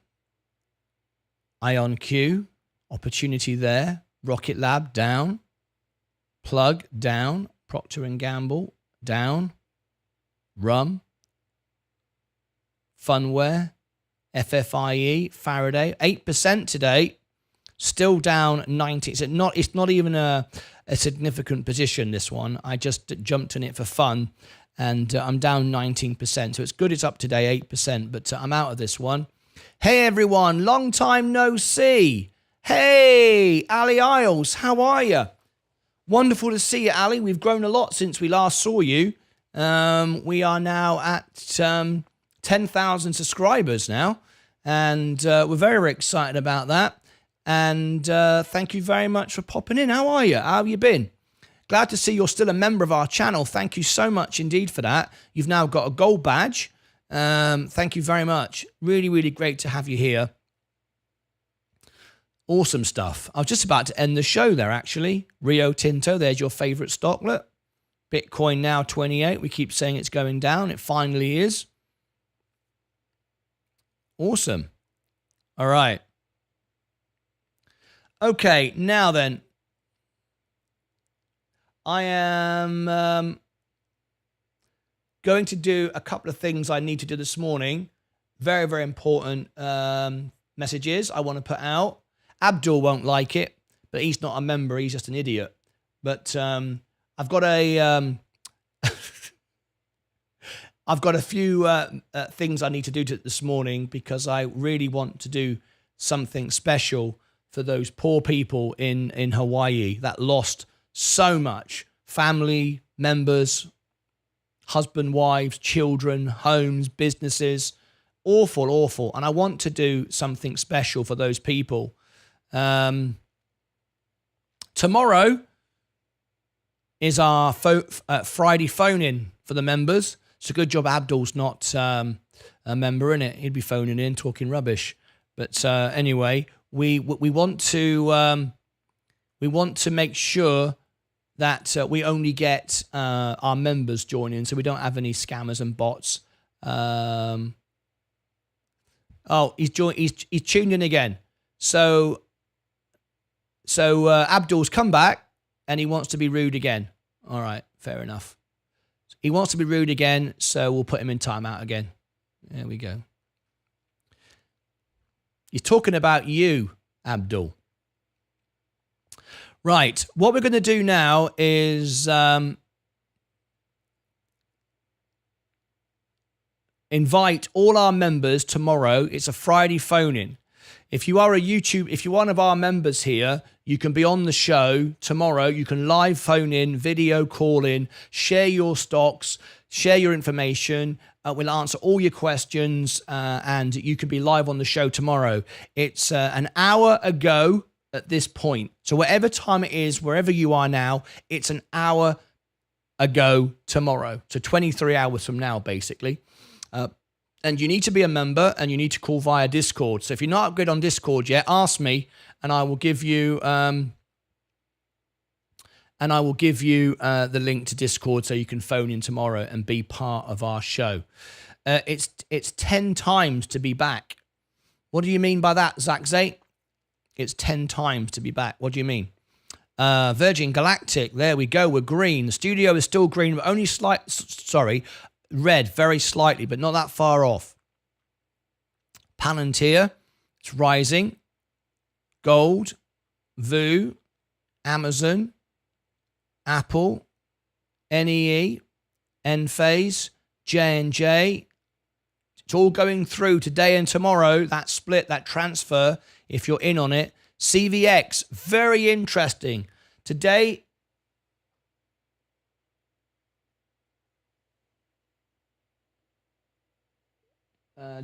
IonQ. Opportunity there. Rocket Lab down. Plug down. Procter & Gamble down. Rum. Funware. FFIE. Faraday. 8% today. Still down 90. It's not even a significant position, this one. I just jumped in it for fun. And I'm down 19%. So it's good it's up today, 8%. But I'm out of this one. Hey, everyone. Long time no see. Hey, Ali Isles. How are you? Wonderful to see you, Ali. We've grown a lot since we last saw you. We are now at 10 10,000 subscribers now, and we're very excited about that. And thank you very much for popping in. How are you? How have you been? Glad to see you're still a member of our channel. Thank you so much indeed for that. You've now got a gold badge. Thank you very much. Really, really great to have you here. Awesome stuff. I was just about to end the show there, actually. Rio Tinto, there's your favorite stock. Look, Bitcoin now 28. We keep saying it's going down. It finally is. Awesome. All right. Okay, now then. I am going to do a couple of things I need to do this morning. Very, very important messages I want to put out. Abdul won't like it, but he's not a member. He's just an idiot. But I've got a I've got a few things I need to do this morning, because I really want to do something special for those poor people in Hawaii that lost so much. Family members, husband, wives, children, homes, businesses. Awful, awful. And I want to do something special for those people. Tomorrow is our Friday phone-in for the members. It's a good job Abdul's not a member, in it. He'd be phoning in, talking rubbish. But anyway, we want to make sure that we only get our members joining, so we don't have any scammers and bots. Oh, he's tuned in again. So Abdul's come back and he wants to be rude again. All right, fair enough. He wants to be rude again, so we'll put him in timeout again. There we go. He's talking about you, Abdul. Right, what we're going to do now is invite all our members tomorrow. It's a Friday phone-in. If you're one of our members here, you can be on the show tomorrow. You can live phone in, video call in, share your stocks, share your information. We'll answer all your questions, and you can be live on the show tomorrow. It's an hour ago at this point. So whatever time it is, wherever you are now, it's an hour ago tomorrow. So 23 hours from now, basically. And you need to be a member, and you need to call via Discord. So if you're not good on Discord yet, ask me, and I will give you the link to Discord so you can phone in tomorrow and be part of our show. It's 10 times to be back. What do you mean by that, Zach Zate? It's 10 times to be back. What do you mean? Virgin Galactic, there we go. We're green. The studio is still green, but only red, very slightly, but not that far off. Palantir, it's rising. Gold, VU, Amazon, Apple, NEE, Enphase, J&J. It's all going through today and tomorrow, that split, that transfer, if you're in on it. CVX, very interesting. Today,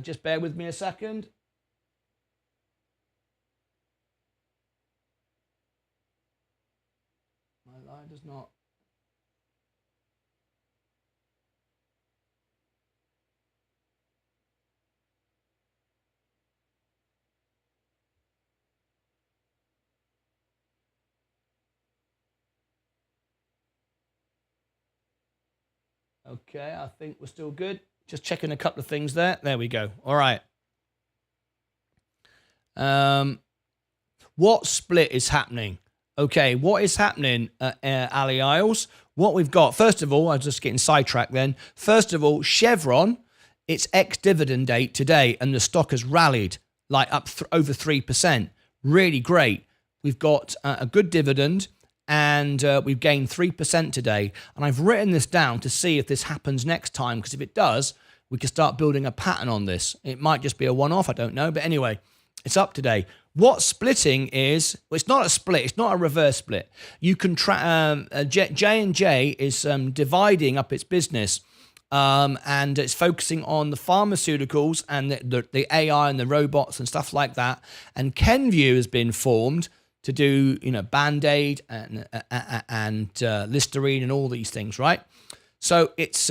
just bear with me a second. My line does not. Okay, I think we're still good. Just checking a couple of things there. There we go. All right. What split is happening? Okay, what is happening at Ali Isles? What we've got, first of all, I'm just getting sidetracked then. First of all, Chevron, it's ex-dividend date today, and the stock has rallied like up over 3%. Really great. We've got a good dividend, and we've gained 3% today. And I've written this down to see if this happens next time, because if it does, we can start building a pattern on this. It might just be a one-off, I don't know. But anyway, it's up today. What splitting is, well, it's not a split. It's not a reverse split. You can J&J is dividing up its business and it's focusing on the pharmaceuticals and the AI and the robots and stuff like that. And Kenvue has been formed to do, Band-Aid and Listerine and all these things, right? So it's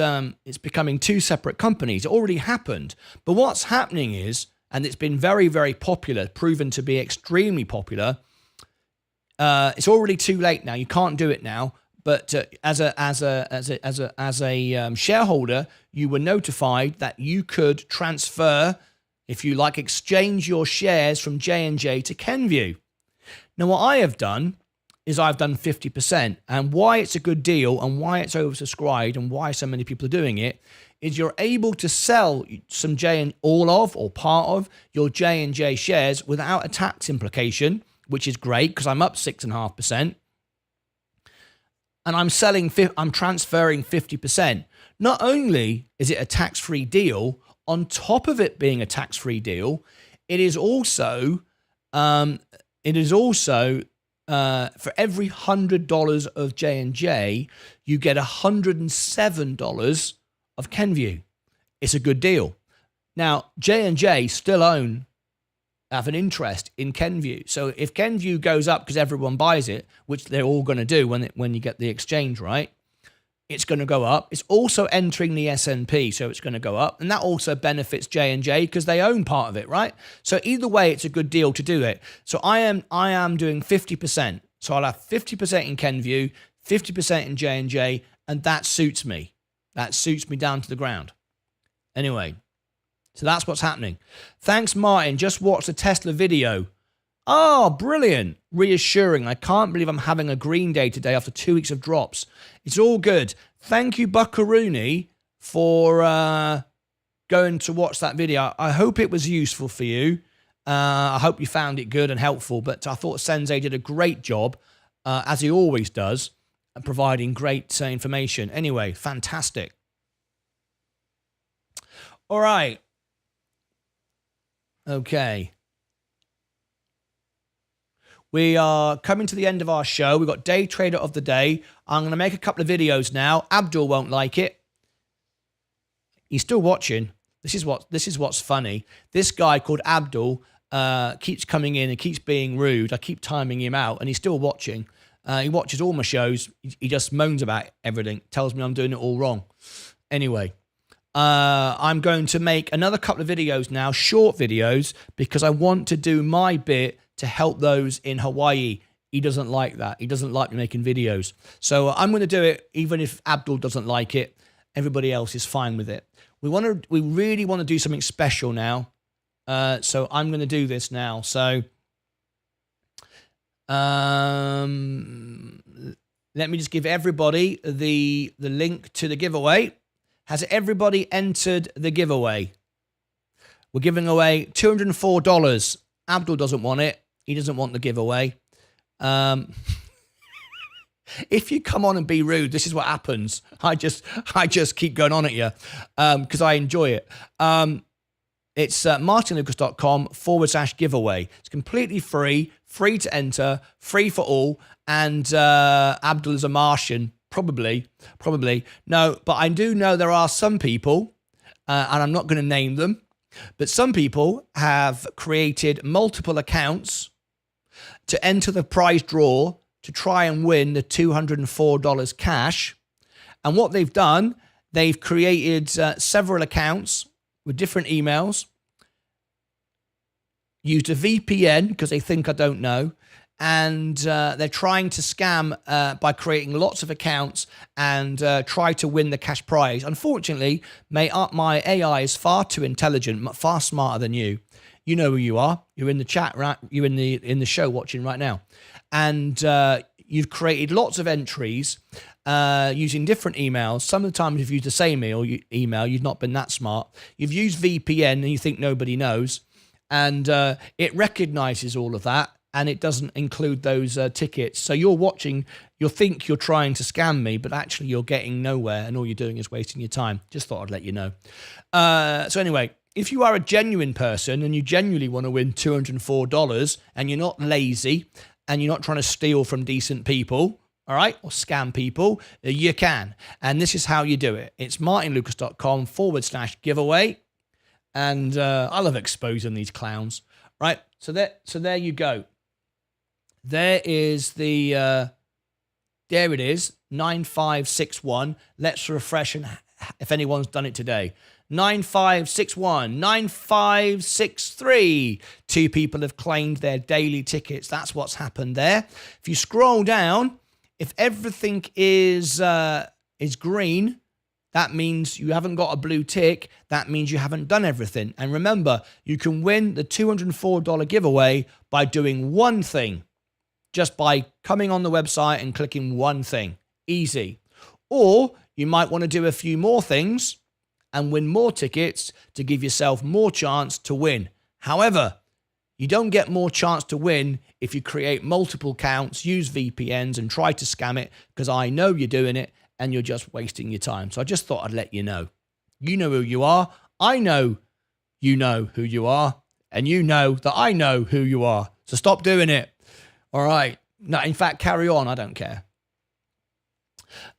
becoming two separate companies. It already happened, but what's happening is, and it's been very, very popular, proven to be extremely popular. It's already too late now. You can't do it now. But as a shareholder, you were notified that you could transfer, if you like, exchange your shares from J&J to Kenvue. Now, what I have done is I've done 50%. And why it's a good deal and why it's oversubscribed and why so many people are doing it is you're able to sell some all of or part of your J&J shares without a tax implication, which is great because I'm up 6.5%. And I'm transferring 50%. Not only is it a tax-free deal, on top of it being a tax-free deal, it is also for every $100 of J&J, you get $107 of Kenvue. It's a good deal. Now, J&J still have an interest in Kenvue. So if Kenvue goes up because everyone buys it, which they're all going to do when you get the exchange, right? It's going to go up. It's also entering the S&P, so it's going to go up. And that also benefits J&J because they own part of it, right? So either way, it's a good deal to do it. So I am doing 50%. So I'll have 50% in Kenvue, 50% in J&J, and that suits me. That suits me down to the ground. Anyway, so that's what's happening. Thanks, Martin. Just watched the Tesla video. Oh, brilliant. Reassuring. I can't believe I'm having a green day today after 2 weeks of drops. It's all good. Thank you, Buckaroony, for going to watch that video. I hope it was useful for you. I hope you found it good and helpful. But I thought Sensei did a great job, as he always does, at providing great information. Anyway, fantastic. All right. Okay. We are coming to the end of our show. We've got Day Trader of the Day. I'm going to make a couple of videos now. Abdul won't like it. He's still watching. This is what's funny. This guy called Abdul keeps coming in and keeps being rude. I keep timing him out, and he's still watching. He watches all my shows. He just moans about everything. Tells me I'm doing it all wrong. Anyway, I'm going to make another couple of videos now, short videos, because I want to do my bit to help those in Hawaii. He doesn't like that. He doesn't like me making videos. So I'm going to do it even if Abdul doesn't like it. Everybody else is fine with it. We really want to do something special now. So I'm going to do this now. So let me just give everybody the link to the giveaway. Has everybody entered the giveaway? We're giving away $204. Abdul doesn't want it. He doesn't want the giveaway. If you come on and be rude, this is what happens. I just keep going on at you because I enjoy it. It's martynlucas.com/giveaway. It's completely free to enter, free for all. And Abdul is a Martian, probably. No, but I do know there are some people, and I'm not going to name them, but some people have created multiple accounts to enter the prize draw to try and win the $204 cash. And what they've done, they've created several accounts with different emails, used a VPN because they think I don't know, and they're trying to scam by creating lots of accounts and try to win the cash prize. Unfortunately, my AI is far too intelligent, far smarter than you. You know who you are. You're in the chat, right? You're in the show watching right now. And you've created lots of entries using different emails. Some of the time you've used the same email. You've not been that smart. You've used VPN and you think nobody knows. And it recognizes all of that. And it doesn't include those tickets. So you're watching, you'll think you're trying to scam me, but actually you're getting nowhere and all you're doing is wasting your time. Just thought I'd let you know. So anyway, if you are a genuine person and you genuinely want to win $204 and you're not lazy and you're not trying to steal from decent people, all right, or scam people, you can. And this is how you do it. It's martynlucas.com/giveaway. And I love exposing these clowns, right? So there you go. There is there it is, 9561. Let's refresh, and if anyone's done it today. 9561, 9563. 2 people have claimed their daily tickets. That's what's happened there. If you scroll down, if everything is green, that means you haven't got a blue tick. That means you haven't done everything. And remember, you can win the $204 giveaway by doing one thing. Just by coming on the website and clicking one thing. Easy. Or you might want to do a few more things and win more tickets to give yourself more chance to win. However, you don't get more chance to win if you create multiple accounts, use VPNs, and try to scam it, because I know you're doing it and you're just wasting your time. So I just thought I'd let you know. You know who you are. I know you know who you are. And you know that I know who you are. So stop doing it. All right. No, in fact, carry on. I don't care.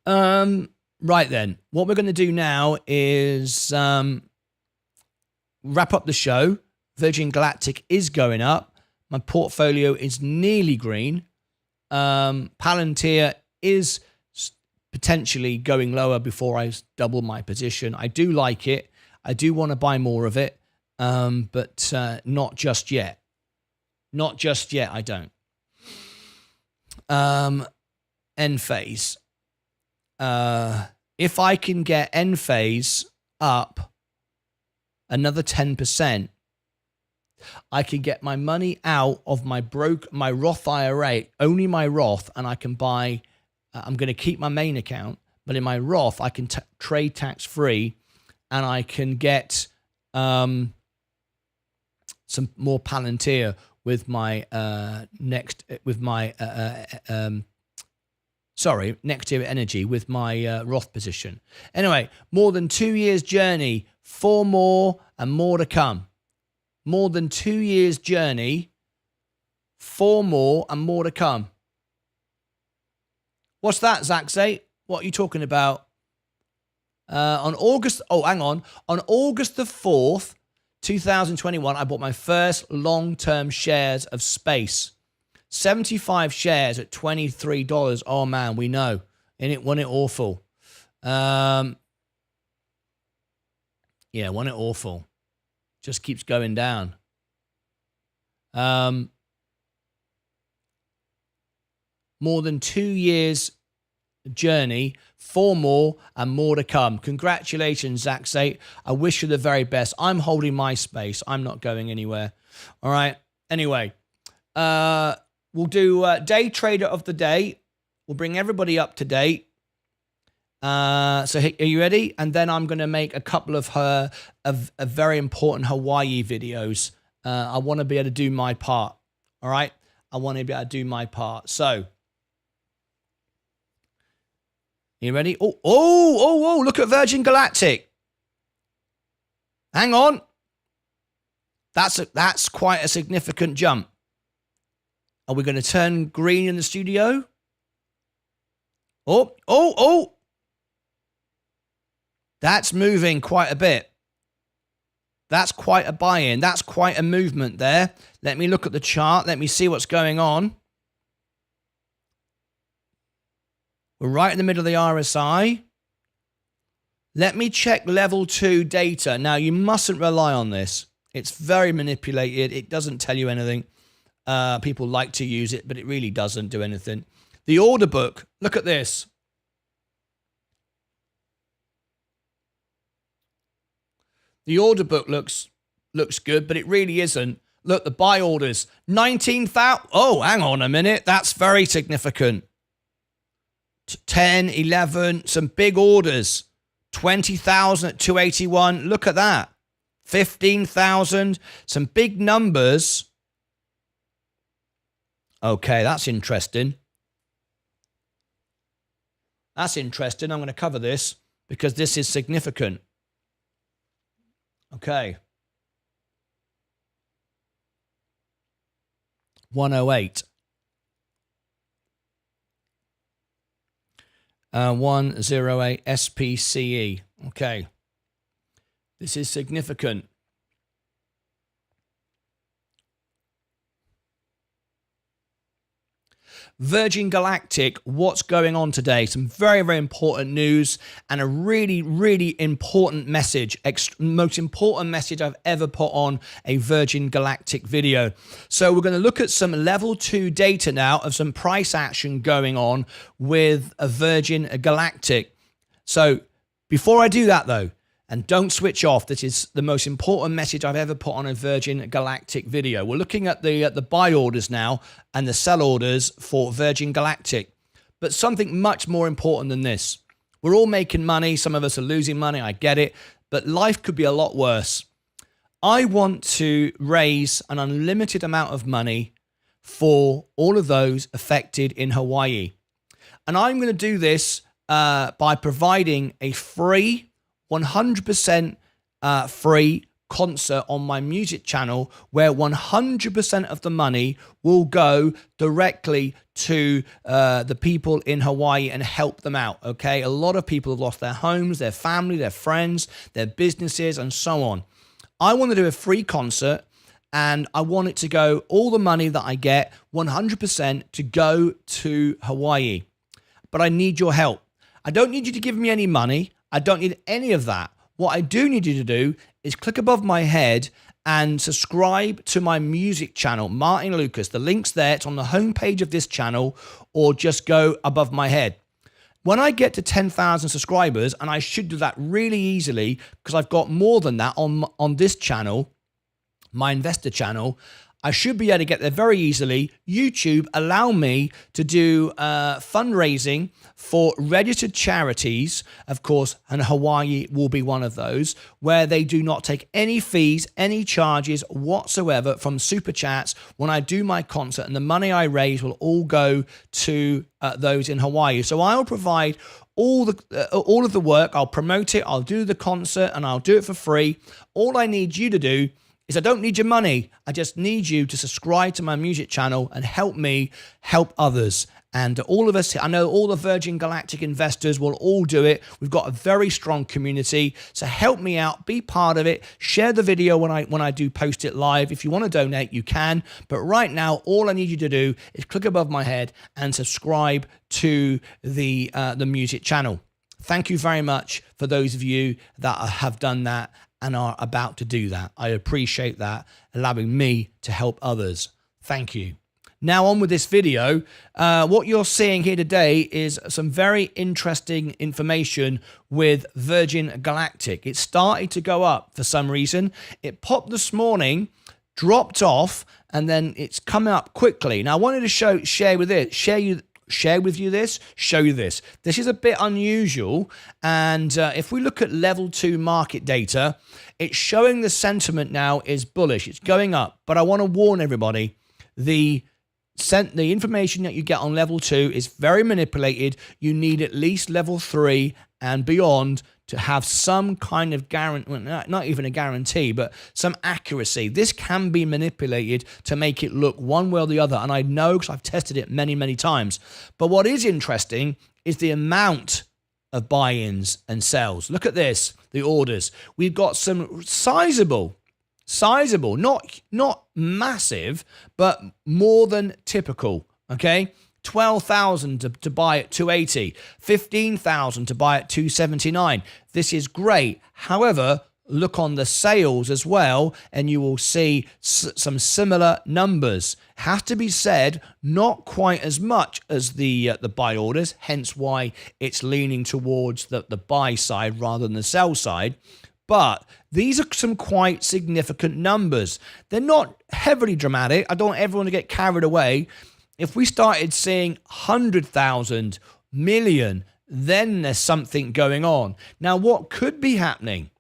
Right then. What we're going to do now is wrap up the show. Virgin Galactic is going up. My portfolio is nearly green. Palantir is potentially going lower before I double my position. I do like it. I do want to buy more of it, but not just yet. Not just yet, I don't. Enphase. If I can get Enphase up another 10%, I can get my money out of my Roth IRA, only my Roth, and I can buy. I'm going to keep my main account, but in my Roth, I can trade tax free, and I can get some more Palantir with my next year energy with my Roth position. Anyway, more than 2 years journey, 4 more and more to come. More than 2 years journey, 4 more and more to come. What's that, Zaxay? What are you talking about? On August the 4th, 2021, I bought my first long-term shares of Space. 75 shares at $23. Oh man, we know. And it won it awful. Yeah, won it awful. Just keeps going down. More than 2 years journey, 4 more and more to come. Congratulations, Zaxay. I wish you the very best. I'm holding my space. I'm not going anywhere. All right. Anyway, we'll do day trader of the day. We'll bring everybody up to date. So are you ready? And then I'm going to make a couple of very important Hawaii videos. I want to be able to do my part. All right. I want to be able to do my part. So, you ready? Oh, look at Virgin Galactic. Hang on. That's quite a significant jump. Are we going to turn green in the studio? Oh. That's moving quite a bit. That's quite a buy-in. That's quite a movement there. Let me look at the chart. Let me see what's going on. We're right in the middle of the RSI. Let me check level 2 data. Now, you mustn't rely on this. It's very manipulated. It doesn't tell you anything. People like to use it, but it really doesn't do anything. The order book, look at this. The order book looks good, but it really isn't. Look, the buy orders, 19,000. Oh, hang on a minute. That's very significant. 10, 11, some big orders. 20,000 at 281. Look at that. 15,000, some big numbers. Okay, that's interesting. That's interesting. I'm going to cover this because this is significant. Okay. 108. 108 SPCE. Okay. This is significant. Virgin Galactic, what's going on today? Some very, very important news and a really, really important message. Most important message I've ever put on a Virgin Galactic video. So we're going to look at some level 2 data now of some price action going on with a Virgin Galactic. So before I do that though, and don't switch off, this is the most important message I've ever put on a Virgin Galactic video. We're looking at the buy orders now and the sell orders for Virgin Galactic. But something much more important than this. We're all making money. Some of us are losing money. I get it. But life could be a lot worse. I want to raise an unlimited amount of money for all of those affected in Hawaii. And I'm going to do this by providing a free 100% free concert on my music channel where 100% of the money will go directly to the people in Hawaii and help them out, okay? A lot of people have lost their homes, their family, their friends, their businesses, and so on. I want to do a free concert, and I want it to go, all the money that I get, 100% to go to Hawaii. But I need your help. I don't need you to give me any money. I don't need any of that. What I do need you to do is click above my head and subscribe to my music channel, Martyn Lucas. The link's there. It's on the homepage of this channel, or just go above my head. When I get to 10,000 subscribers, and I should do that really easily because I've got more than that on this channel, my investor channel, I should be able to get there very easily. YouTube allow me to do fundraising for registered charities, of course, and Hawaii will be one of those, where they do not take any fees, any charges whatsoever from super chats when I do my concert, and the money I raise will all go to those in Hawaii. So I'll provide all of the work. I'll promote it. I'll do the concert, and I'll do it for free. All I need you to do is I don't need your money. I just need you to subscribe to my music channel and help me help others. And all of us, I know all the Virgin Galactic investors will all do it. We've got a very strong community. So help me out, be part of it. Share the video when I do post it live. If you want to donate, you can. But right now, all I need you to do is click above my head and subscribe to the music channel. Thank you very much for those of you that have done that and are about to do that. I appreciate that, allowing me to help others. Thank you. Now on with this video. What you're seeing here today is some very interesting information with Virgin Galactic. It started to go up for some reason. It popped this morning, dropped off, and then it's come up quickly. Now I wanted to show you this. This is a bit unusual, and if we look at level 2 market data, it's showing the sentiment now is bullish. It's going up, but I want to warn everybody, the information that you get on level 2 is very manipulated. You need at least level 3 and beyond to have some kind of guarantee, not even a guarantee, but some accuracy. This can be manipulated to make it look one way or the other, and I know because I've tested it many, many times. But what is interesting is the amount of buy-ins and sells. Look at this, the orders. We've got some sizable, not massive, but more than typical, okay? 12,000 to buy at 280, 15,000 to buy at 279. This is great. However, look on the sales as well, and you will see some similar numbers. Has to be said, not quite as much as the buy orders, hence why it's leaning towards the buy side rather than the sell side. But these are some quite significant numbers. They're not heavily dramatic. I don't want everyone to get carried away. If we started seeing 100,000, million, then there's something going on. Now, what could be happening?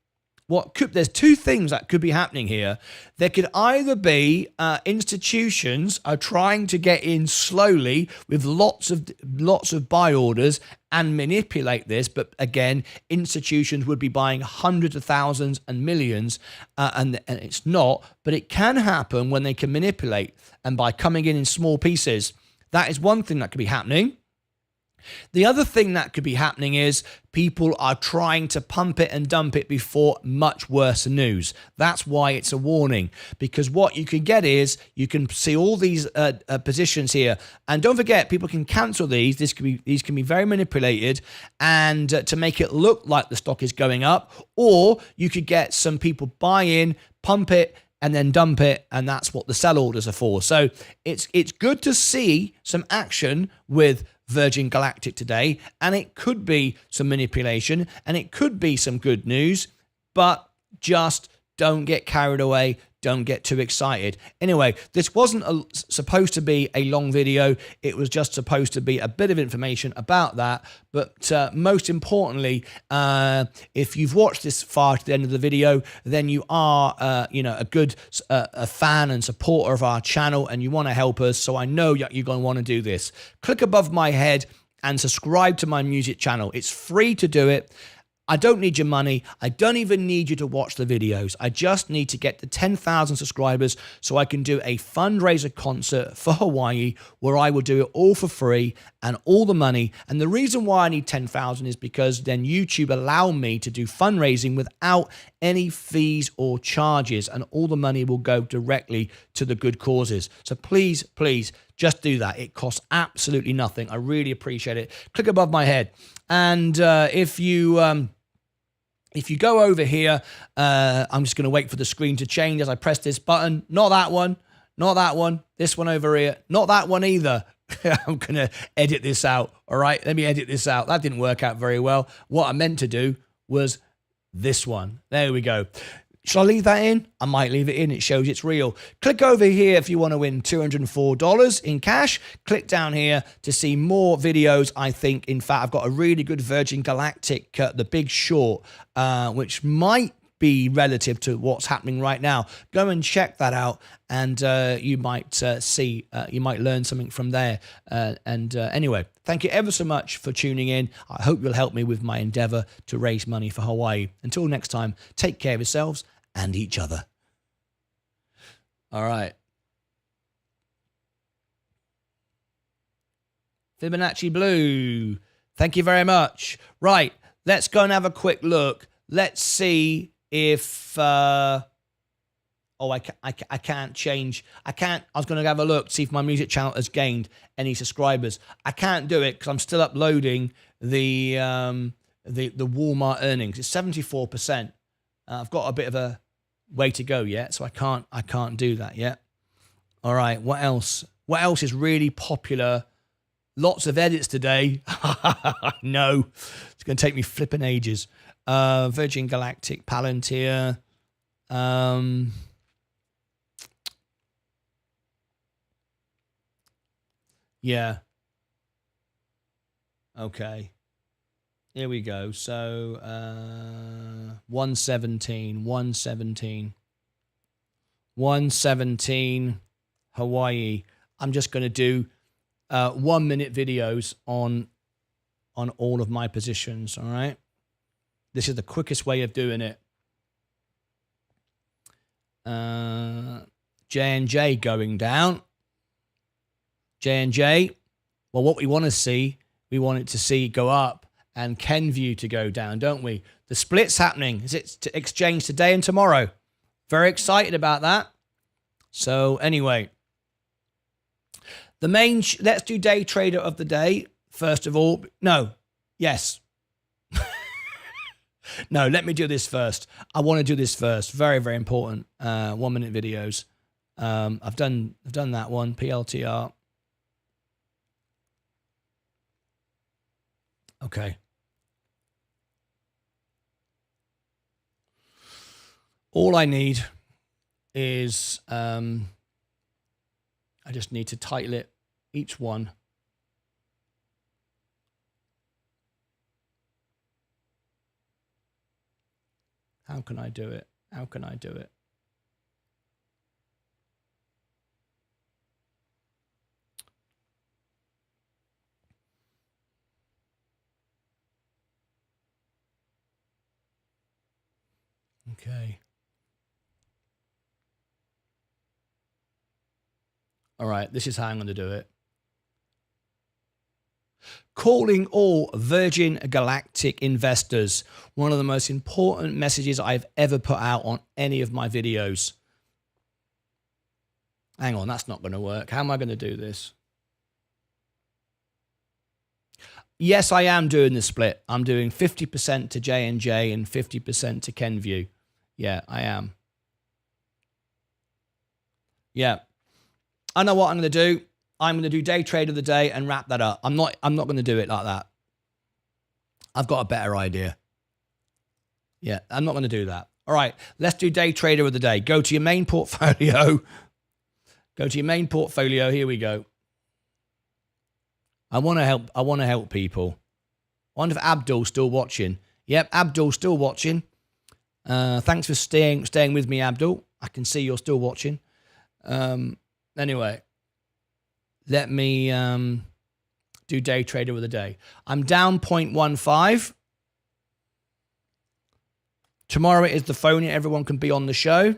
There's two things that could be happening here. There could either be institutions are trying to get in slowly with lots of buy orders and manipulate this, but again, institutions would be buying hundreds of thousands and millions, and it's not, but it can happen when they can manipulate, and by coming in small pieces. That is one thing that could be happening. The other thing that could be happening is people are trying to pump it and dump it before much worse news. That's why it's a warning, because what you can get is you can see all these positions here, and don't forget, people can cancel these. These can be very manipulated, and to make it look like the stock is going up, or you could get some people buy in, pump it, and then dump it, and that's what the sell orders are for. So it's good to see some action with Virgin Galactic today, and it could be some manipulation, and it could be some good news, but just don't get carried away. Don't get too excited. Anyway, this wasn't supposed to be a long video. It was just supposed to be a bit of information about that. But most importantly, if you've watched this far to the end of the video, then you are, a good a fan and supporter of our channel, and you want to help us. So I know you're going to want to do this. Click above my head and subscribe to my music channel. It's free to do it. I don't need your money. I don't even need you to watch the videos. I just need to get to 10,000 subscribers so I can do a fundraiser concert for Hawaii where I will do it all for free and all the money. And the reason why I need 10,000 is because then YouTube allow me to do fundraising without any fees or charges, and all the money will go directly to the good causes. So please, please, just do that. It costs absolutely nothing. I really appreciate it. Click above my head. And if you go over here, I'm just going to wait for the screen to change as I press this button. Not that one. Not that one. This one over here. Not that one either. I'm going to edit this out. All right, let me edit this out. That didn't work out very well. What I meant to do was this one. There we go. Shall I leave that in? I might leave it in. It shows it's real. Click over here if you want to win $204 in cash. Click down here to see more videos. I think, in fact, I've got a really good Virgin Galactic, The Big Short, which might be relative to what's happening right now. Go and check that out, and you might you might learn something from there. Anyway, thank you ever so much for tuning in. I hope you'll help me with my endeavor to raise money for Hawaii. Until next time, take care of yourselves and each other. All right. Fibonacci Blue. Thank you very much. Right. Let's go and have a quick look. Let's see if... I can't change. I was going to have a look, see if my music channel has gained any subscribers. I can't do it because I'm still uploading the Walmart earnings. It's 74%. I've got a bit of a way to go yet, so I can't do that yet. All right, what else? What else is really popular? Lots of edits today. No, it's going to take me flipping ages. Virgin Galactic, Palantir. Yeah. Okay. Here we go. So 117 Hawaii. I'm just going to do 1 minute videos on all of my positions. All right. This is the quickest way of doing it. J&J going down. J&J. Well, what we want to see, we want it to see go up, and Kenview to go down, don't we? The split's happening. Is it to exchange today and tomorrow? Very excited about that. So anyway, the main, let's do day trader of the day. First of all, no, yes. No, let me do this first. I want to do this first. Very, very important. 1 minute videos. I've done that one. PLTR. Okay. All I need is I just need to title it each one. How can I do it? How can I do it? Okay. All right, this is how I'm going to do it. Calling all Virgin Galactic investors. One of the most important messages I've ever put out on any of my videos. Hang on, that's not going to work. How am I going to do this? Yes, I am doing the split. I'm doing 50% to J&J and 50% to Kenview. Yeah, I am. Yeah. I know what I'm going to do. I'm going to do day trade of the day and wrap that up. I'm not going to do it like that. I've got a better idea. Yeah, I'm not going to do that. All right, let's do day trader of the day. Go to your main portfolio. Go to your main portfolio. Here we go. I want to help people. I wonder if Abdul's still watching. Yep, Abdul's still watching. Thanks for staying with me, Abdul. I can see you're still watching. Anyway, let me do day trader of the day. I'm down 0.15. Tomorrow it is the phone. Everyone can be on the show.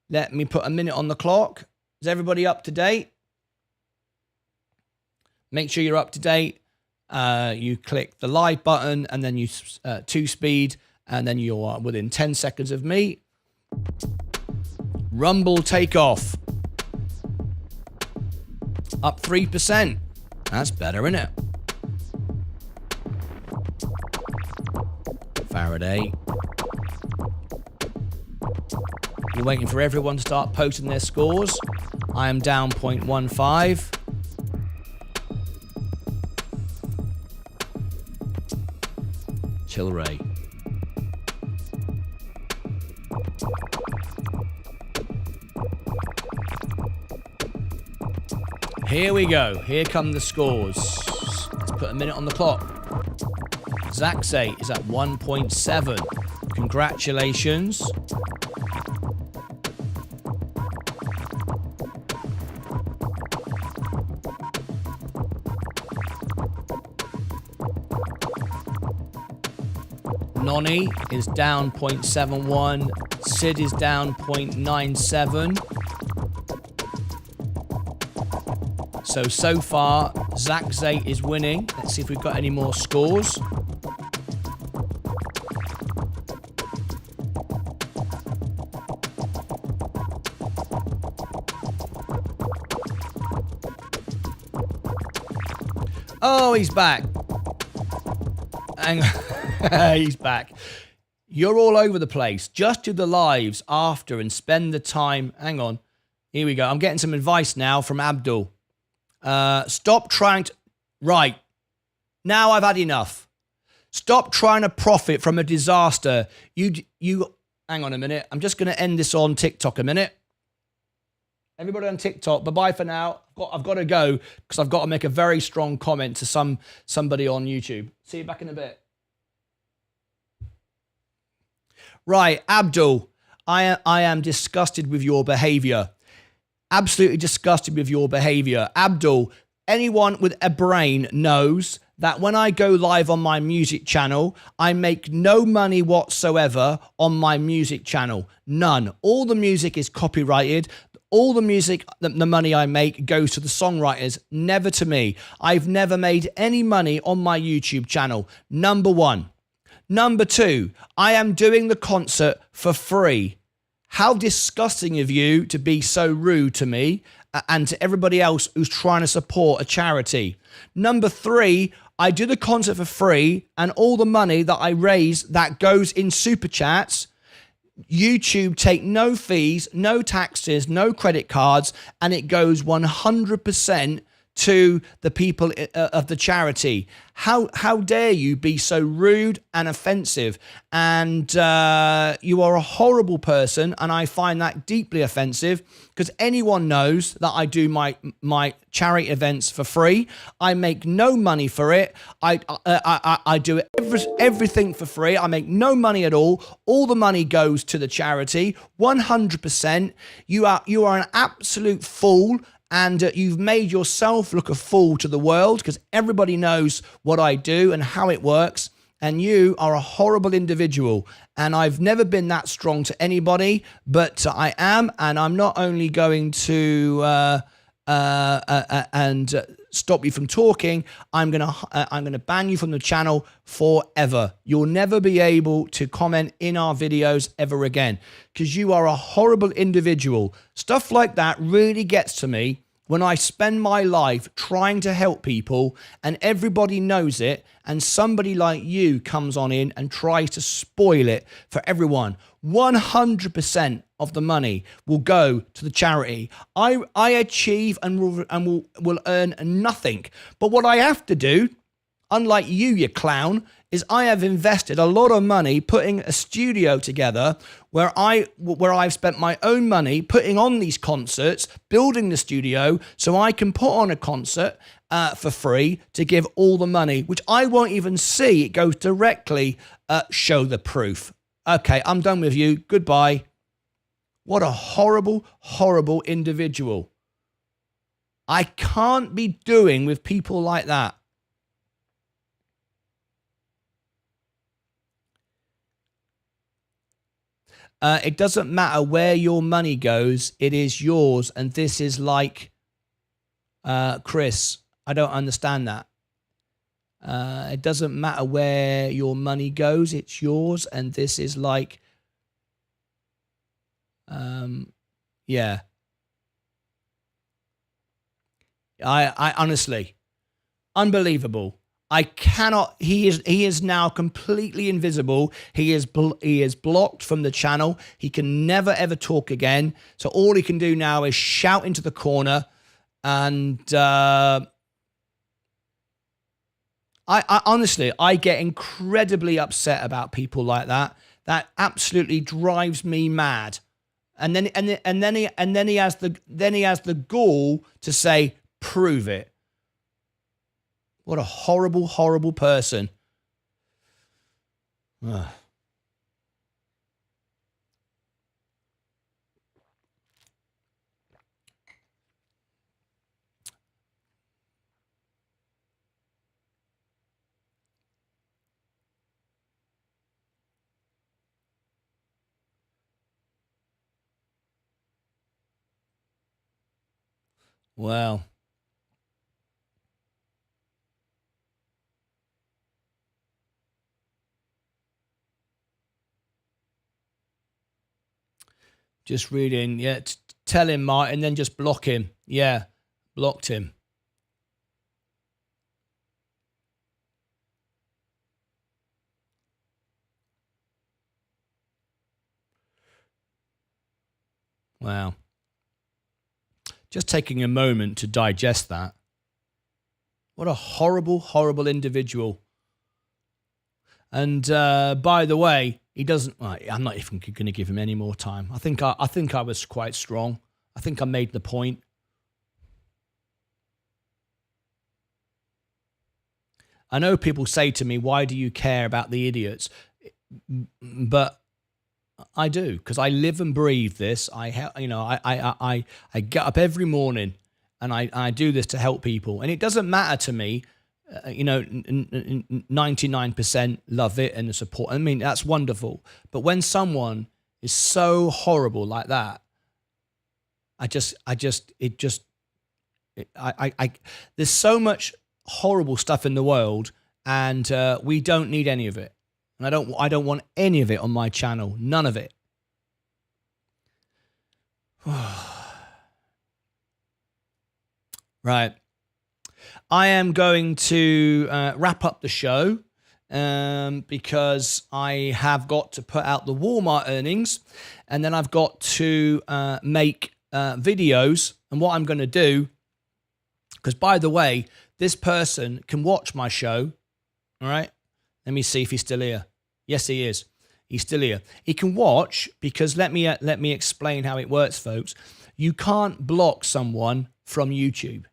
Let me put a minute on the clock. Is everybody up to date? Make sure you're up to date. You click the live button and then you 2-speed and then you're within 10 seconds of me. Rumble takeoff. Up 3%. That's better, isn't it? Faraday. You're waiting for everyone to start posting their scores. I am down 0.15. Tilray. Here we go. Here come the scores. Let's put a minute on the clock. Zaxay is at 1.7. Congratulations. Noni is down 0.71. Sid is down 0.97. So far, Zaxay is winning. Let's see if we've got any more scores. Oh, he's back. Hang on. He's back. You're all over the place. Just do the lives after and spend the time. Hang on. Here we go. I'm getting some advice now from Abdul. Stop trying to... Right. Now I've had enough. Stop trying to profit from a disaster. You. Hang on a minute. I'm just going to end this on TikTok a minute. Everybody on TikTok, bye-bye for now. I've got to go because I've got to make a very strong comment to somebody on YouTube. See you back in a bit. Right, Abdul, I am disgusted with your behavior. Absolutely disgusted with your behavior. Abdul, anyone with a brain knows that when I go live on my music channel, I make no money whatsoever on my music channel. None. All the music is copyrighted. All the music, the money I make goes to the songwriters, never to me. I've never made any money on my YouTube channel. Number one. Number two, I am doing the concert for free. How disgusting of you to be so rude to me and to everybody else who's trying to support a charity. Number three, I do the concert for free and all the money that I raise that goes in super chats. YouTube take no fees, no taxes, no credit cards, and it goes 100% to the people of the charity. How dare you be so rude and offensive? And you are a horrible person, and I find that deeply offensive because anyone knows that I do my charity events for free. I make no money for it. I do everything for free. I make no money at all. All the money goes to the charity. 100%. You are an absolute fool. And you've made yourself look a fool to the world because everybody knows what I do and how it works. And you are a horrible individual. And I've never been that strong to anybody, but I am. And I'm not only going to stop you from talking, I'm gonna ban you from the channel forever. You'll never be able to comment in our videos ever again because you are a horrible individual. Stuff like that really gets to me when I spend my life trying to help people and everybody knows it, and somebody like you comes on in and tries to spoil it for everyone. 100% of the money will go to the charity. I achieve and will earn nothing. But what I have to do, unlike you clown, is I have invested a lot of money putting a studio together where I've spent my own money putting on these concerts, building the studio so I can put on a concert for free to give all the money, which I won't even see. It goes directly, show the proof. Okay, I'm done with you. Goodbye. What a horrible, horrible individual. I can't be doing with people like that. It doesn't matter where your money goes. It is yours. And this is like, Chris, I don't understand that. It doesn't matter where your money goes. It's yours. And this is like, yeah. I honestly, unbelievable. I cannot. He is now completely invisible. He is blocked from the channel. He can never ever talk again. So all he can do now is shout into the corner, and I honestly, I get incredibly upset about people like that. That absolutely drives me mad. And then he has the gall to say, "Prove it." What a horrible, horrible person. Ugh. Well. Just reading, yeah, tell him, Martin, then just block him. Yeah, blocked him. Wow. Just taking a moment to digest that. What a horrible, horrible individual. And by the way, he doesn't. I'm not even going to give him any more time. I think I was quite strong. I think I made the point. I know people say to me, "Why do you care about the idiots?" But I do, because I live and breathe this. I get up every morning and I do this to help people, and it doesn't matter to me. 99% love it and the support. I mean, that's wonderful. But when someone is so horrible like that, there's so much horrible stuff in the world, and we don't need any of it. And I don't want any of it on my channel. None of it. Right. I am going to wrap up the show because I have got to put out the Walmart earnings, and then I've got to make videos. And what I'm going to do, because by the way, this person can watch my show. All right. Let me see if he's still here. Yes, he is. He's still here. He can watch because let me explain how it works, folks. You can't block someone from YouTube.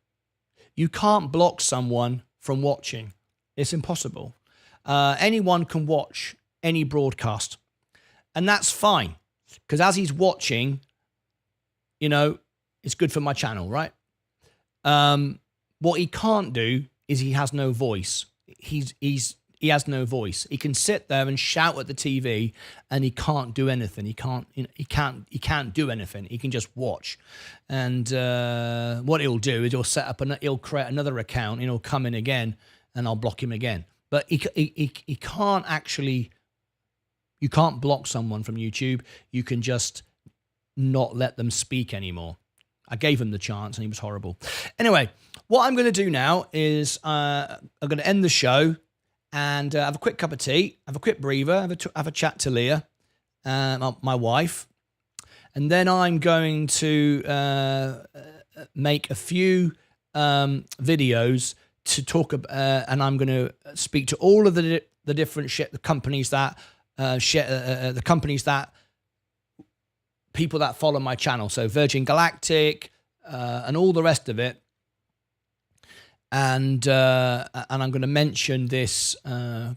You can't block someone from watching. It's impossible. Anyone can watch any broadcast. And that's fine. Because as he's watching, it's good for my channel, right? What he can't do is he has no voice. he has no voice. He can sit there and shout at the TV, and he can't do anything. He can't do anything. He can just watch. And what he'll do is he'll create another account, and he'll come in again, and I'll block him again. But he can't actually. You can't block someone from YouTube. You can just not let them speak anymore. I gave him the chance, and he was horrible. Anyway, what I'm going to do now is I'm going to end the show and have a quick cup of tea, have a quick breather, have a chat to Leah, my wife, and then I'm going to make a few videos to talk about, and I'm going to speak to all of the different the companies that the companies that people that follow my channel, so Virgin Galactic and all the rest of it. And I'm going to mention this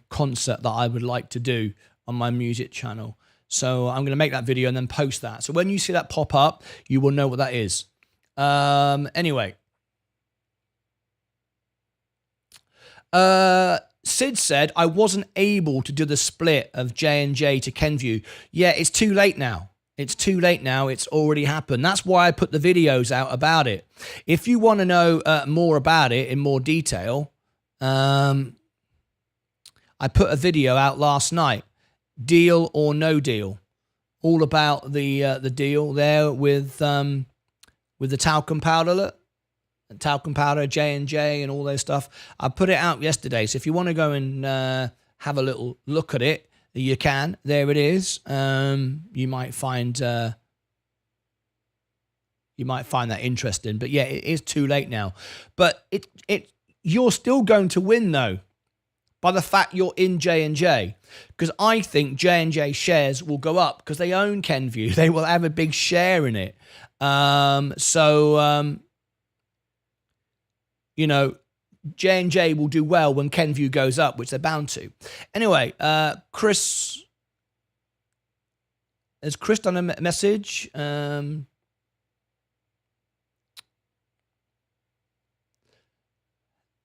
concert that I would like to do on my music channel. So I'm going to make that video and then post that. So when you see that pop up, you will know what that is. Anyway. Sid said, I wasn't able to do the split of J&J to Kenview. Yeah, it's too late now. It's too late now. It's already happened. That's why I put the videos out about it. If you want to know more about it in more detail, I put a video out last night, deal or no deal, all about the deal there with the talcum powder, J&J, and all those stuff. I put it out yesterday. So if you want to go and have a little look at it, you can. There it is. You might find that interesting. But yeah, it is too late now. But you're still going to win though, by the fact you're in J&J, because I think J&J shares will go up because they own Kenview. They will have a big share in it. You know, J&J will do well when Kenview goes up, which they're bound to. Anyway, Chris... Has Chris done a message?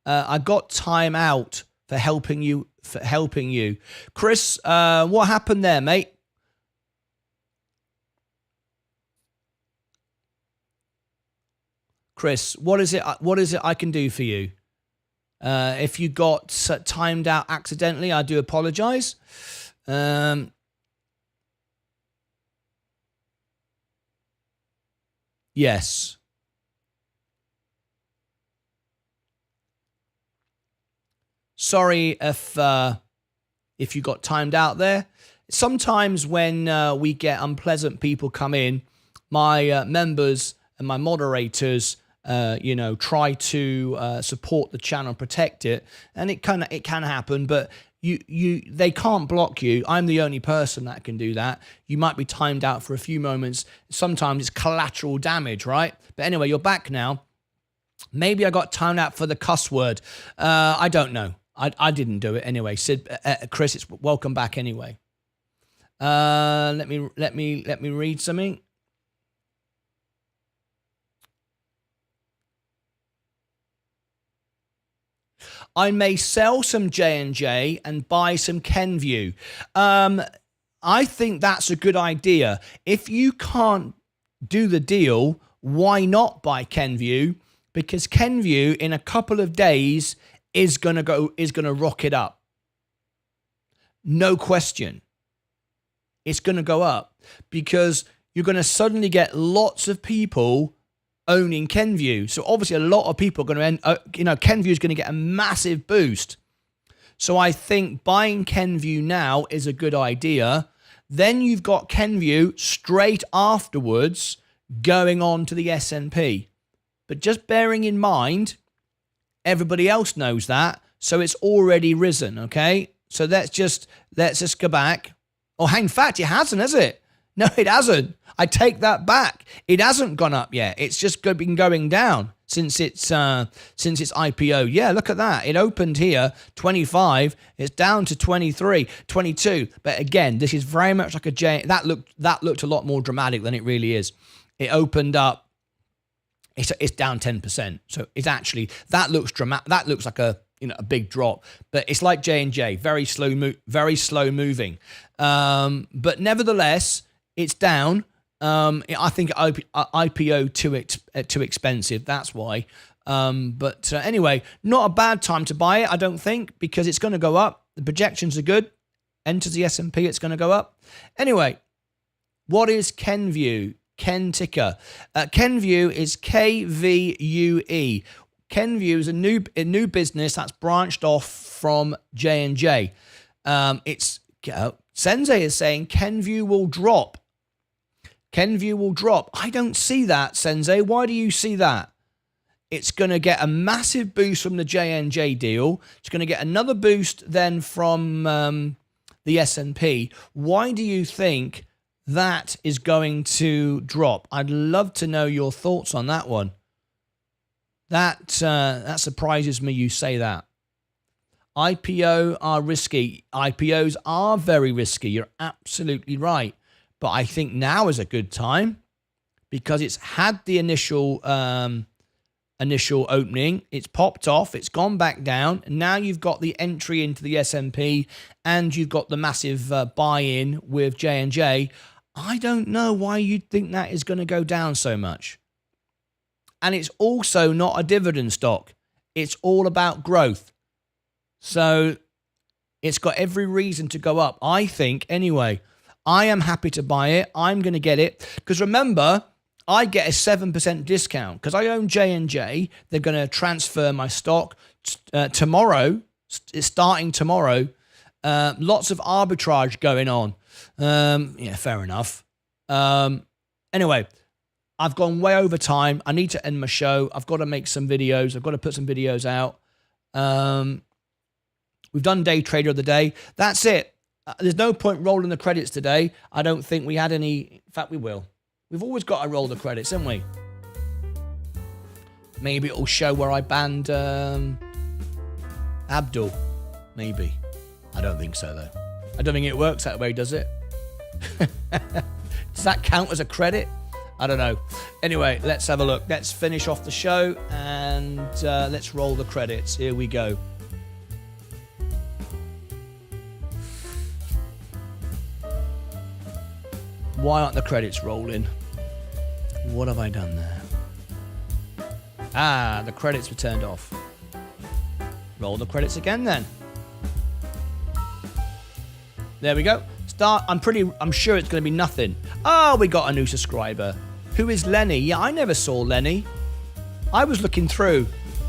I got time out for helping you. Chris, what happened there, mate? Chris, what is it I can do for you? If you got timed out accidentally, I do apologize. Yes. Sorry if you got timed out there. Sometimes when we get unpleasant people come in, my members and my moderators try to support the channel, protect it, and it can happen, but they can't block you. I'm the only person that can do that. You might be timed out for a few moments. Sometimes it's collateral damage, right? But anyway, you're back now. Maybe I got timed out for the cuss word. I don't know. I didn't do it anyway. Sid, Chris, it's welcome back anyway. Let me read something. I may sell some J&J and buy some Kenview. I think that's a good idea. If you can't do the deal, why not buy Kenview? Because Kenview in a couple of days is gonna rocket up. No question. It's gonna go up because you're gonna suddenly get lots of people owning Kenview. So obviously a lot of people are going to Kenview is going to get a massive boost. So I think buying Kenview now is a good idea. Then you've got Kenview straight afterwards going on to the S&P. But just bearing in mind, everybody else knows that. So it's already risen, okay? So let's just go back. Oh, in fact, it hasn't, has it? No, it hasn't. I take that back. It hasn't gone up yet. It's just been going down since its IPO. Yeah, look at that. It opened here 25. It's down to 23, 22. But again, this is very much like a J. That looked a lot more dramatic than it really is. It opened up. It's down 10%. So it's actually that looks dramatic. That looks like a a big drop. But it's like J&J, very slow moving. But nevertheless, it's down. I think IPO too expensive. That's why. But anyway, not a bad time to buy it, I don't think, because it's going to go up. The projections are good. Enters the S&P, it's going to go up. Anyway, what is Kenvue? Ken ticker. Kenvue is KVUE. Kenvue is a new business that's branched off from J&J. Sensei is saying Kenvue will drop. Kenvue will drop. I don't see that, Sensei. Why do you see that? It's going to get a massive boost from the J&J deal. It's going to get another boost then from the S&P. Why do you think that is going to drop? I'd love to know your thoughts on that one. That surprises me you say that. IPO are risky. IPOs are very risky. You're absolutely right. But I think now is a good time because it's had the initial opening. It's popped off. It's gone back down. And now you've got the entry into the S&P and you've got the massive buy-in with J&J. I don't know why you'd think that is going to go down so much. And it's also not a dividend stock. It's all about growth. So it's got every reason to go up, I think, anyway. I am happy to buy it. I'm going to get it. Because remember, I get a 7% discount because I own J&J. They're going to transfer my stock tomorrow. It's starting tomorrow. Lots of arbitrage going on. Yeah, fair enough. Anyway, I've gone way over time. I need to end my show. I've got to make some videos. I've got to put some videos out. We've done Day Trader of the Day. That's it. There's no point rolling the credits today. I don't think we had any. In fact, we will. We've always got to roll the credits, haven't we? Maybe it'll show where I banned Abdul. Maybe. I don't think so, though. I don't think it works that way, does it? Does that count as a credit? I don't know. Anyway, let's have a look. Let's finish off the show and let's roll the credits. Here we go. Why aren't the credits rolling? What have I done there? Ah, the credits were turned off. Roll the credits again then. There we go. Start. I'm sure it's going to be nothing. Oh, we got a new subscriber. Who is Lenny? Yeah, I never saw Lenny. I was looking through.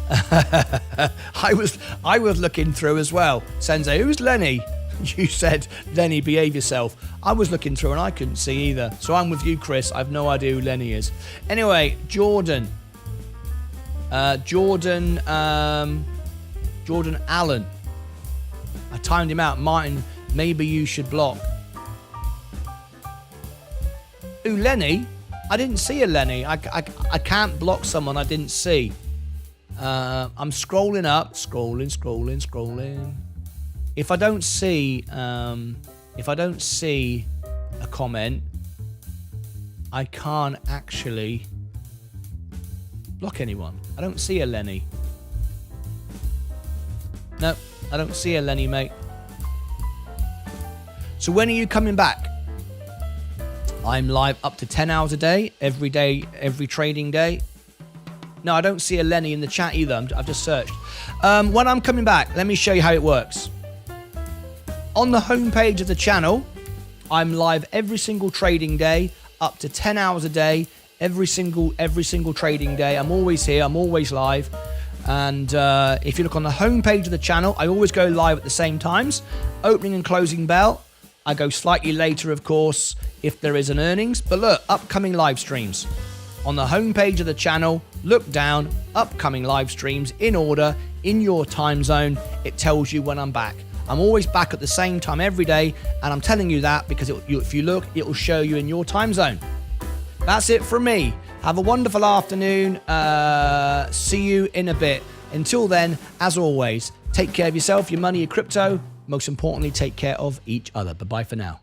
I was looking through as well. Sensei, who's Lenny? You said, Lenny, behave yourself. I was looking through and I couldn't see either. So I'm with you, Chris. I have no idea who Lenny is. Anyway, Jordan. Jordan Allen. I timed him out. Martin, maybe you should block. Ooh, Lenny? I didn't see a Lenny. I can't block someone I didn't see. I'm scrolling up. Scrolling. If I don't see a comment, I can't actually block anyone. I don't see a Lenny. No, I don't see a Lenny, mate. So when are you coming back? I'm live up to 10 hours a day, every trading day. No, I don't see a Lenny in the chat either. I've just searched. When I'm coming back, let me show you how it works. On the homepage of the channel, I'm live every single trading day, up to 10 hours a day, every single trading day. I'm always here, I'm always live. And if you look on the homepage of the channel, I always go live at the same times. Opening and closing bell. I go slightly later, of course, if there is an earnings. But look, upcoming live streams. On the homepage of the channel, look down, upcoming live streams in order, in your time zone. It tells you when I'm back. I'm always back at the same time every day, and I'm telling you that because if you look, it will show you in your time zone. That's it from me. Have a wonderful afternoon. See you in a bit. Until then, as always, take care of yourself, your money, your crypto. Most importantly, take care of each other. Bye-bye for now.